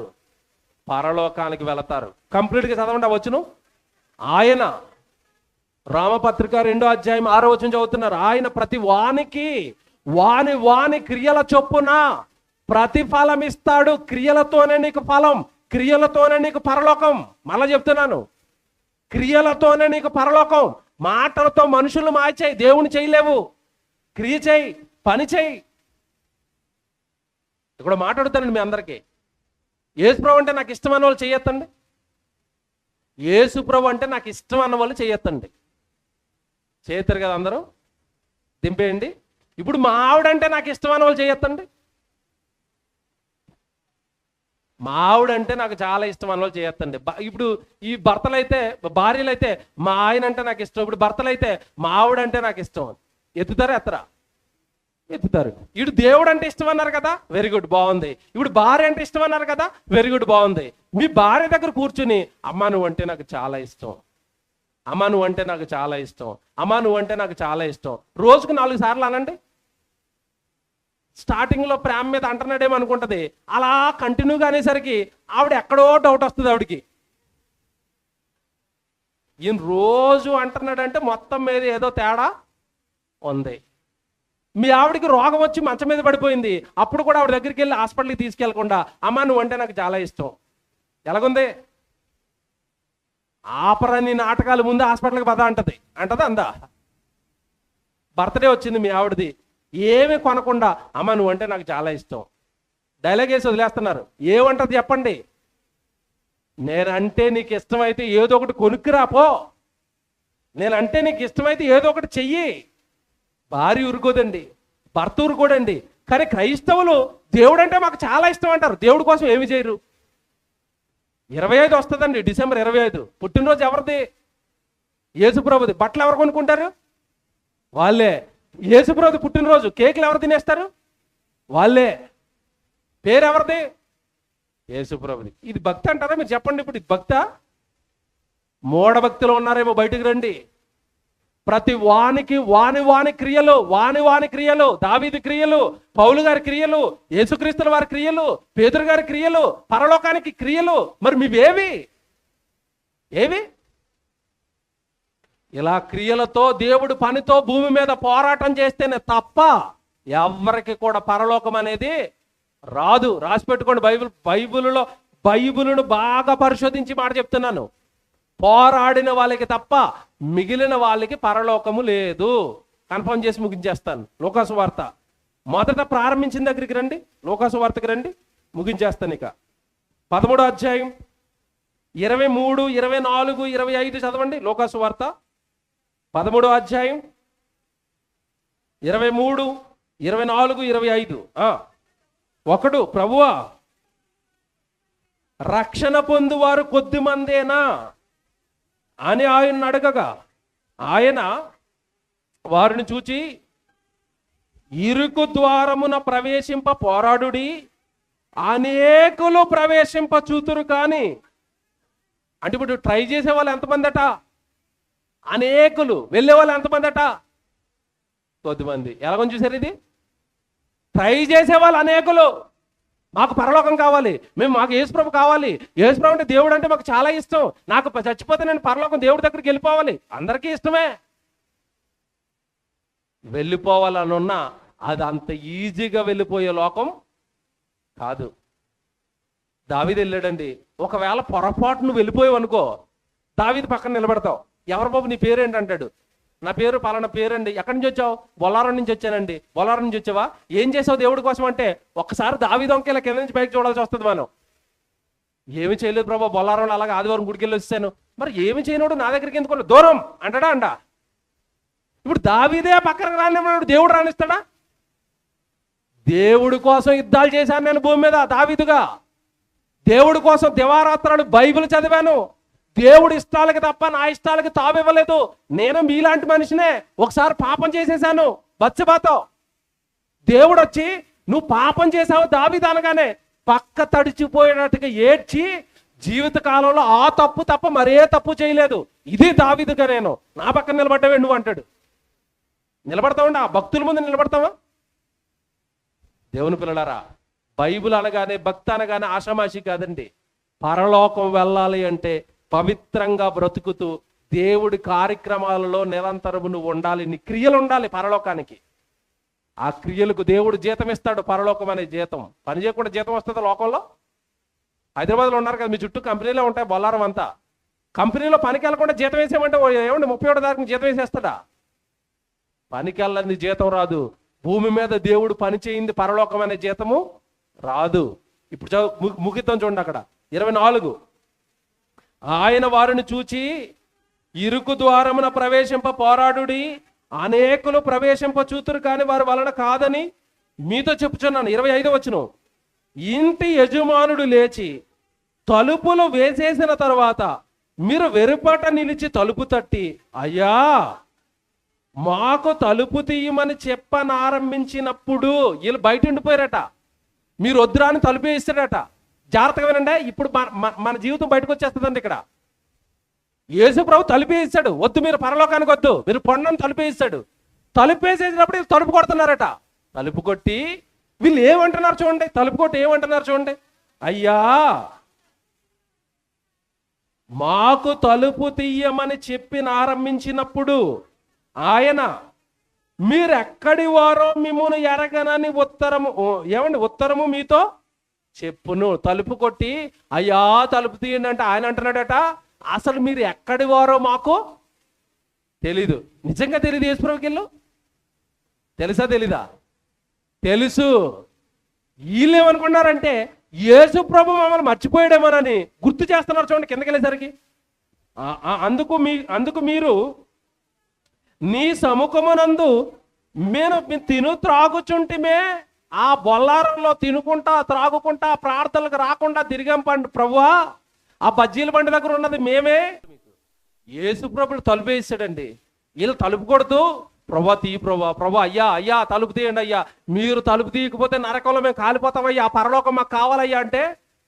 పరలోకానికి వెళతారు. కంప్లీట్గా చదవండి వచ్చును. ఆయన రామపత్రిక 2వ అధ్యాయం 6వ వచనం చదువుతున్నారు. ఆయన ప్రతి వానికి వాని క్రియల చొప్పున ప్రతిఫలం ఇస్తాడు. క్రియలతోనే నీకు ఫలం, క్రియలతోనే నీకు పరలోకం. మళ్ళా చెప్తున్నాను, క్రియలతోనే నీకు పరలోకం. మాటలతో మనుషులు మార్చేయి, దేవుని చేయలేవు. క్రియ చేయి, పని చేయి. ఇక్కడ మాట్లాడుతానండి మీ అందరికీ. యేసుప్రభు అంటే నాకు ఇష్టం అన్న వాళ్ళు చేయొద్దండి. యేసుప్రభు అంటే నాకు ఇష్టం అన్న వాళ్ళు చేయొద్దండి. చేయతారు కదా అందరూ, దింపేయండి. ఇప్పుడు మా ఆవిడంటే నాకు ఇష్టం అన్న వాళ్ళు చేయొద్దండి. మా ఆవిడంటే నాకు చాలా ఇష్టం అన్న వాళ్ళు చేయొద్దండి. ఇప్పుడు ఈ భర్తలు అయితే, భార్యలు అయితే మా ఆయన అంటే నాకు ఇష్టం. ఇప్పుడు భర్తలు అయితే మా ఆవిడంటే నాకు ఇష్టం. ఎత్తుతారా ఎత్తరా? ఎత్తుతారు. ఇప్పుడు దేవుడు అంటే ఇష్టం అన్నారు కదా, వెరీ గుడ్, బాగుంది. ఇప్పుడు భార్య అంటే ఇష్టం అన్నారు కదా, వెరీ గుడ్, బాగుంది. మీ భార్య దగ్గర కూర్చుని, అమ్మా నువ్వు అంటే నాకు చాలా ఇష్టం, అమ్మా నువ్వు అంటే నాకు చాలా ఇష్టం, అమ్మా నువ్వు అంటే నాకు చాలా ఇష్టం. రోజుకు 4 సార్లు అనండి. స్టార్టింగ్లో ప్రేమ మీద అంటున్నాడేమో అనుకుంటుంది. అలా కంటిన్యూగా అనేసరికి ఆవిడ ఎక్కడో డౌట్ వస్తుంది ఆవిడికి. ఈయన రోజు అంటున్నాడంటే మొత్తం మీద ఏదో తేడా ఉంది. మీ ఆవిడికి రోగం వచ్చి మంచం మీద పడిపోయింది, అప్పుడు కూడా ఆవిడ దగ్గరికి వెళ్ళి హాస్పిటల్కి తీసుకెళ్లకుండా, అమ్మా నువ్వు అంటే నాకు చాలా ఇష్టం. ఎలాగుంది? ఆపరని నాటకాలు ముందు హాస్పిటల్కి పద అంటది, అందా? బర్త్డే వచ్చింది మీ ఆవిడది, ఏమి కొనకుండా అమ్మ నువ్వు అంటే నాకు చాలా ఇష్టం. డైలాగ్ వేసి వదిలేస్తున్నారు. ఏమంటది చెప్పండి? నేనంటే నీకు ఇష్టమైతే ఏదో ఒకటి కొనుక్కురాపో, నేనంటే నీకు ఇష్టమైతే ఏదో ఒకటి చెయ్యి. భార్య ఊరుకోదండి, భర్త ఊరుకోడండి. కానీ క్రైస్తవులు దేవుడు అంటే మాకు చాలా ఇష్టం అంటారు, దేవుడి కోసం ఏమి చేయరు. 25 వస్తుందండి, డిసెంబర్ 25 పుట్టినరోజు ఎవరిది? యేసుప్రభుది. బట్టలు ఎవరు కొనుక్కుంటారు? వాళ్ళే. యేసుప్రభుది పుట్టినరోజు కేకులు ఎవరు తినేస్తారు? వాళ్ళే. పేరు ఎవరిది? యేసుప్రభుది. ఇది భక్తి అంటారా మీరు చెప్పండి? ఇప్పుడు ఇది భక్తా? మూఢ భక్తిలో ఉన్నారేమో, బయటకు రండి. ప్రతి వానికి వాని క్రియలు, దావీదు క్రియలు, పౌలు గారి క్రియలు, యేసుక్రీస్తుల వారి క్రియలు, పేతురు గారి క్రియలు, పరలోకానికి క్రియలు. మరి మీవేవి? ఏవి? ఇలా క్రియలతో దేవుడు పనితో భూమి మీద పోరాటం చేస్తేనే తప్ప ఎవరికి కూడా పరలోకం అనేది రాదు. రాసి పెట్టుకోండి. బైబిలును బాగా పరిశోధించి మాట చెప్తున్నాను. పోరాడిన వాళ్ళకి తప్ప మిగిలిన వాళ్ళకి పరలోకము లేదు. కన్ఫర్మ్ చేసి ముగించేస్తాను. లూకాసు వార్త మొదట ప్రారంభించిన దగ్గరికి రండి, లూకాసు వార్తకి రండి, ముగించేస్తాను. ఇక 13వ అధ్యాయం 23, 24, 25 చదవండి. లోకాసు వార్త 13వ అధ్యాయం 23, 24, 25. ఒకడు, ప్రభువా రక్షణ పొందువారు కొద్దిమందేనా అని ఆయన అడగగా, ఆయన వారిని చూచి, ఇరుకు ద్వారమున ప్రవేశింప పోరాడుడి, అనేకులు ప్రవేశింప చూతురు కానీ. అంటే ఇప్పుడు ట్రై చేసే వాళ్ళు ఎంతమంది అట? అనేకులు. వెళ్ళే వాళ్ళు ఎంతమంది అట? కొద్దిమంది. ఎలాగని చూసారు ఇది? ట్రై చేసే వాళ్ళు అనేకులు. మాకు పరలోకం కావాలి, మాకు యేసుప్రభు కావాలి, యేసుప్రభు అంటే దేవుడు అంటే మాకు చాలా ఇష్టం, నాకు చచ్చిపోతే నేను పరలోకం దేవుడి దగ్గరికి వెళ్ళిపోవాలి. అందరికీ ఇష్టమే. వెళ్ళిపోవాలనున్నా అది అంత ఈజీగా వెళ్ళిపోయే లోకం కాదు. దావీదు వెళ్ళాడండి. ఒకవేళ పొరపాటు నువ్వు వెళ్ళిపోయావు అనుకో, దావీదు పక్కన నిలబెడతావు. ఎవరు బాబు నీ పేరేంటి అంటాడు. నా పేరు పలానా పేరండి. ఎక్కడి నుంచి వచ్చావు? బొల్లారం నుంచి వచ్చానండి. బొల్లారం నుంచి వచ్చావా? ఏం చేసావు దేవుడి కోసం అంటే ఒక్కసారి దావీదు వంక ఇలా కింద నుంచి పైకి చూడాల్సి వస్తుంది మనం. ఏమి చేయలేదు ప్రభా, బొల్లారంలో అలాగే ఆదివారం గుడికి వెళ్ళి వచ్చాను. మరి ఏమి చేయనోడు నా దగ్గరికి ఎందుకు దూరం అంటాడా అంట? ఇప్పుడు దావీదే పక్కన రానివాడు దేవుడు రానిస్తాడా? దేవుడి కోసం యుద్ధాలు చేశాను నేను భూమి మీద దావీదుగా. దేవుడి కోసం దివారాత్రాలు బైబిల్ చదివాను. దేవుడి ఇష్టాలకి తప్ప నా ఇష్టాలకి తావివ్వలేదు. నేను మీలాంటి మనిషినే. ఒకసారి పాపం చేసేసాను బత్షెబతో. దేవుడు వచ్చి నువ్వు పాపం చేసావు దావీదు అనగానే పక్క తడిచిపోయినట్టుగా ఏడ్చి జీవిత కాలంలో ఆ తప్పు తప్ప మరే తప్పు చేయలేదు. ఇది దావీదుగా నేను. నా పక్కన నిలబడ్డావే నువ్వు అంటాడు. నిలబడతావండి? ఆ భక్తుల ముందు నిలబడతావా? దేవుని పిల్లలారా, బైబిల్ అనగానే భక్తి అనగానే ఆషామాషి కాదండి. పరలోకం వెళ్ళాలి అంటే పవిత్రంగా బ్రతుకుతూ దేవుడి కార్యక్రమాలలో నిరంతరము నువ్వు ఉండాలి. నీ క్రియలు ఉండాలి పరలోకానికి. ఆ క్రియలకు దేవుడు జీతం ఇస్తాడు. పరలోకం అనే జీతం. పని చేయకుండా జీతం వస్తుందా లోకంలో? హైదరాబాద్లో ఉన్నారు కదా, మీ చుట్టూ కంపెనీలో ఉంటాయి బొల్లారం అంతా. కంపెనీలో పనికి వెళ్ళకుండా జీతం వేసేయమంటే ఏమండి 31 తారీఖున జీతం వేసేస్తాడా? పనికి వెళ్ళని జీతం రాదు. భూమి మీద దేవుడు పని చేయింది పరలోకం అనే జీతము రాదు. ఇప్పుడు ముగిద్దాం చూడండి అక్కడ 24. ఆయన వారిని చూచి, ఇరుకు ద్వారమున ప్రవేశింప పోరాడుడి, అనేకులు ప్రవేశింప చూతురు కానీ వారి వలన కాదని మీతో చెప్పుచున్నాను. 25వ వచనం. ఇంటి యజమానుడు లేచి తలుపులు వేసేసిన తర్వాత మీరు వెరుపట నిలిచి తలుపు తట్టి, అయ్యా మాకు తలుపు తీయమని చెప్పనారంభించినప్పుడు వీళ్ళు బయట ఉండిపోయారట. మీరు వద్దురాని తలుపు వేస్తారట. జాగ్రత్తగా వినండి. ఇప్పుడు మన జీవితం బయటకు వచ్చేస్తుందండి. ఇక్కడ యేసు ప్రభు తలుపు వేస్తాడు. వద్దు మీరు పరలోకానికి వద్దు, మీరు పొండని తలుపు వేస్తాడు. తలుపు వేసేసినప్పుడు వీళ్ళు తలుపు కొడుతున్నారట. తలుపు కొట్టి వీళ్ళు ఏమంటున్నారు చూడండి. తలుపు కొట్టి ఏమంటున్నారు చూడండి. అయ్యా మాకు తలుపు తీయమని ఆరంభించినప్పుడు ఆయన మీరెక్కడి వారో మిమ్మును ఎరగనని ఉత్తరము మీతో చెప్పును. తలుపు కొట్టి అయ్యా తలుపు తీయండి అంటే ఆయన అంటున్నాడట, అసలు మీరు ఎక్కడి వారో మాకు తెలీదు. నిజంగా తెలీదు యేసుప్రభుకి వెళ్ళు? తెలుసా తెలీదా? తెలుసు. వీళ్ళు ఏమనుకున్నారంటే యేసుప్రభు మమ్మల్ని మర్చిపోయాడేమోనని గుర్తు చేస్తున్నారు చూడండి కిందకి వెళ్ళేసరికి. అందుకు మీరు నీ సముఖమునందు మేము తిను త్రాగుచుంటిమే. ఆ బొల్లారంలో తినుకుంటా త్రాగుకుంటా ప్రార్థనలకు రాకుండా తిరిగాం ప్రభువా. ఆ బజ్జీల బండి దగ్గర ఉన్నది మేమే. యేసు ప్రభుడు తలుపు వేసాడండి. వీళ్ళు తలుపు కొడుతూ ప్రభా తీయి ప్రభా అయ్యా తలుపు తీయండి అయ్యా, మీరు తలుపు తీయకపోతే నరకంలో మేము కాలిపోతామయ్యా, ఆ పరలోకం మాకు కావాలయ్యా అంటే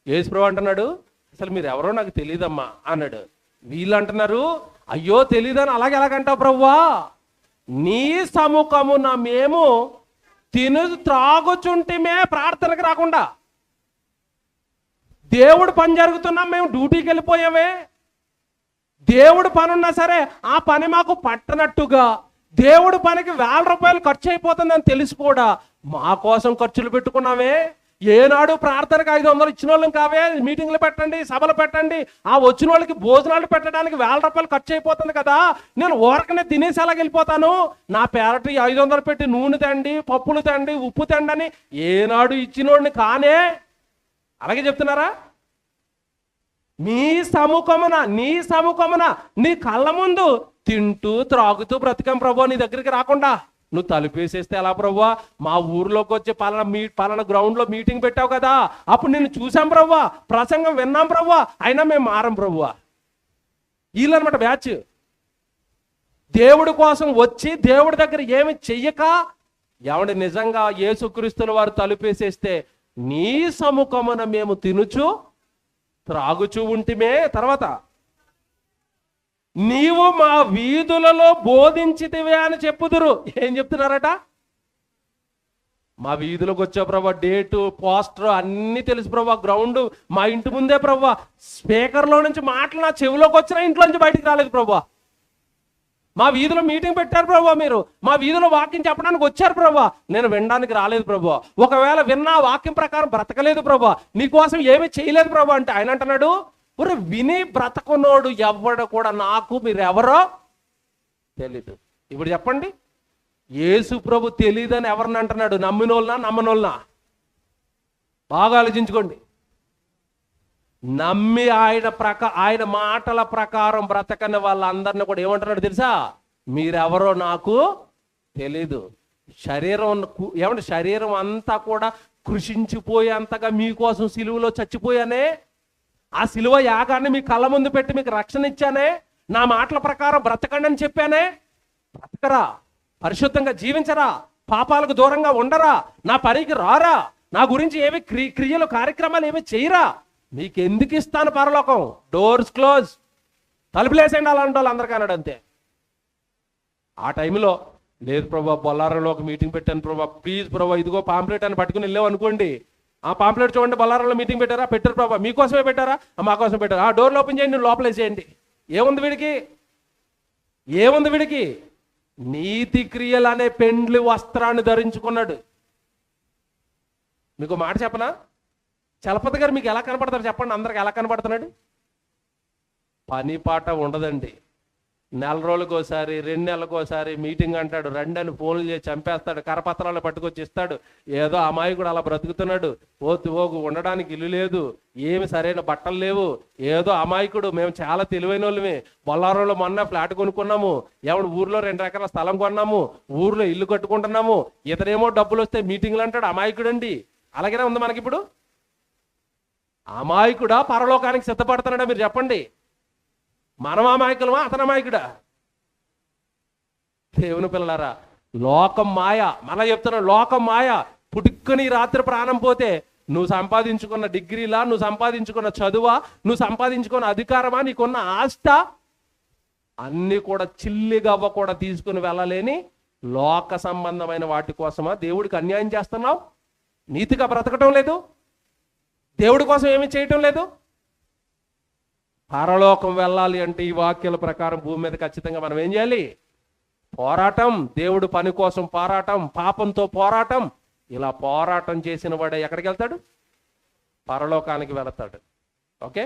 యేసు ప్రభు అంటున్నాడు, అసలు మీరు ఎవరో నాకు తెలియదమ్మా అన్నాడు. వీళ్ళు అంటున్నారు, అయ్యో తెలీదని ఎలాగంటావు ప్రభువా, నీ సముఖమున మేము తిను త్రాగుచుంటిమే ప్రార్థనకు రాకుండా. దేవుడు పని జరుగుతున్నాం, మేము డ్యూటీకి వెళ్ళిపోయామే. దేవుడు పని ఉన్నా సరే ఆ పని మాకు పట్టనట్టుగా, దేవుడు పనికి 1000 రూపాయలు ఖర్చు అయిపోతుందని తెలిసి కూడా మా కోసం ఖర్చులు పెట్టుకున్నామే. ఏనాడు ప్రార్థనకు 500 ఇచ్చిన వాళ్ళం కావే. మీటింగ్లు పెట్టండి, సభలు పెట్టండి, ఆ వచ్చిన వాళ్ళకి భోజనాలు పెట్టడానికి 1000 రూపాయలు ఖర్చు అయిపోతుంది కదా, నేను ఊరకనే తినేసి అలాగ వెళ్ళిపోతాను, నా పేరటి 500 పెట్టి నూనె తండి, పప్పులు తండి, ఉప్పు తండి అని ఏనాడు ఇచ్చినోడిని కానే. అలాగే చెప్తున్నారా? మీ సముఖమున, నీ సముఖమున, నీ కళ్ళ ముందు తింటూ త్రాగుతూ బ్రతికాం ప్రభు. నీ దగ్గరికి రాకుండా నువ్వు తలుపేసేస్తే ఎలా ప్రభు? మా ఊర్లోకి వచ్చి పలానా గ్రౌండ్లో మీటింగ్ పెట్టావు కదా, అప్పుడు నిన్ను చూసాం ప్రభు, ప్రసంగం విన్నాం ప్రభు, అయినా మేము మారం ప్రభు. వీళ్ళనమాట బ్యాచ్. దేవుడి కోసం వచ్చి దేవుడి దగ్గర ఏమి చెయ్యక ఎవడి నిజంగా యేసుక్రీస్తుల వారు తలుపేసేస్తే నీ సముఖమున మేము తినుచు త్రాగుచూ ఉంటిమే. తర్వాత నీవు మా వీధులలో బోధించితివే అని చెప్పుదురు. ఏం చెప్తున్నారట? మా వీధులకు వచ్చా ప్రభా, డేటు పోస్టర్ అన్నీ తెలుసు ప్రభా, గ్రౌండ్ మా ఇంటి ముందే ప్రభా, స్పీకర్లో నుంచి మాటలు నా చెవిలోకి వచ్చినా ఇంట్లో నుంచి బయటికి రాలేదు ప్రభా. మా వీధిలో మీటింగ్ పెట్టారు ప్రభా, మీరు మా వీధిలో వాక్యం చెప్పడానికి వచ్చారు ప్రభా, నేను వినడానికి రాలేదు ప్రభా. ఒకవేళ విన్నా వాక్యం ప్రకారం బ్రతకలేదు ప్రభా, నీకోసం ఏమీ చేయలేదు ప్రభా అంటే ఆయన అంటున్నాడు, ఒరే విని బ్రతకునోడు ఎవడు కూడా నాకు మీరెవరో తెలీదు. ఇప్పుడు చెప్పండి, యేసు ప్రభు తెలీదని ఎవరిని అంటున్నాడు? నమ్మినోళ్ళనా నమ్మనోళ్ళనా? బాగా ఆలోచించుకోండి. నమ్మి ఆయన మాటల ప్రకారం బ్రతకని వాళ్ళందరినీ కూడా ఏమంటున్నాడు తెలుసా? మీరెవరో నాకు తెలీదు. శరీరం అంతా కూడా కృషించిపోయేంతగా మీకోసం సిలువలో చచ్చిపోయానే, ఆ సిలువ యాగాన్ని మీ కళ్ళ ముందు పెట్టి మీకు రక్షణ ఇచ్చానే, నా మాటల ప్రకారం బ్రతకండి అని చెప్పానే. బ్రతకరా, పరిశుద్ధంగా జీవించరా, పాపాలకు దూరంగా ఉండరా, నా పనికి రారా, నా గురించి ఏమి క్రియలు కార్యక్రమాలు ఏమి చేయరా, మీకు ఎందుకు ఇస్తాను పరలోకం? డోర్స్ క్లోజ్, తలుపులేసేయండి అలాంటి వాళ్ళు అందరికీ అన్నాడు. అంతే. ఆ టైంలో లేదు ప్రభా, బొల్లారంలో ఒక మీటింగ్ పెట్టాను ప్రభా, ప్లీజ్ ప్రభా ఇదిగో పాంప్లెట్ అని పట్టుకుని వెళ్ళావు అనుకోండి, ఆ పాంప్లెట్ చూడండి, బొల్లారంలో మీటింగ్ పెట్టారా? పెట్టారు ప్రభా. మీకోసమే పెట్టారా? మాకోసం పెట్టారా? ఆ డోర్లు ఓపెన్ చేయండి, లోపలేసేయండి. ఏముంది వీడికి? ఏముంది వీడికి? నీతి క్రియలు అనే పెండ్లి వస్త్రాన్ని ధరించుకున్నాడు. మీకు మాట చెప్పనా? చలపతి గారు మీకు ఎలా కనపడతారు చెప్పండి? అందరికి ఎలా కనపడుతున్నాడు? పని పాట ఉండదండి. నెల రోజులకోసారి 2 నెలలకోసారి మీటింగ్ అంటాడు, రండి అని ఫోన్లు చేసి చంపేస్తాడు, కరపత్రాలు పట్టుకొచ్చి ఇస్తాడు. ఏదో అమాయకుడు అలా బ్రతుకుతున్నాడు. ఓగు ఉండడానికి ఇల్లు లేదు, ఏమి సరైన బట్టలు లేవు, ఏదో అమాయకుడు. మేము చాలా తెలివైన వాళ్ళమే, బొల్లారంలో మొన్న ఫ్లాట్ కొనుక్కున్నాము, ఎవడు ఊర్లో 2 ఎకరాల స్థలం కొన్నాము, ఊర్లో ఇల్లు కట్టుకుంటున్నాము, ఇతరేమో డబ్బులు వస్తే మీటింగ్లు అంటాడు. అమాయకుడు అండి. అలాగనే ఉంది మనకిప్పుడు. అమాయకుడా పరలోకానికి సిద్ధపడుతున్నాడా? మీరు చెప్పండి. మనం అమాయకులమా, అతను అమాయకుడా? దేవుని పిల్లలారా, లోకం మాయ. మళ్ళా చెప్తున్నా, లోకం మాయ. పుట్టుకుని రాత్రి ప్రాణం పోతే నువ్వు సంపాదించుకున్న డిగ్రీలా, నువ్వు సంపాదించుకున్న చదువా, నువ్వు సంపాదించుకున్న అధికారమా, నీకున్న ఆస్త అన్నీ కూడా చిల్లిగవ్వ కూడా తీసుకుని వెళ్ళలేని లోక సంబంధమైన వాటి కోసమా దేవుడికి అన్యాయం చేస్తున్నావు? నీతిగా బ్రతకటం లేదు, దేవుడి కోసం ఏమీ చేయటం లేదు. పరలోకం వెళ్ళాలి అంటే ఈ వాక్యాల ప్రకారం భూమి మీద ఖచ్చితంగా మనం ఏం చేయాలి? పోరాటం. దేవుడు పని కోసం పోరాటం, పాపంతో పోరాటం. ఇలా పోరాటం చేసిన వాడే ఎక్కడికి వెళ్తాడు? పరలోకానికి వెళతాడు. ఓకే.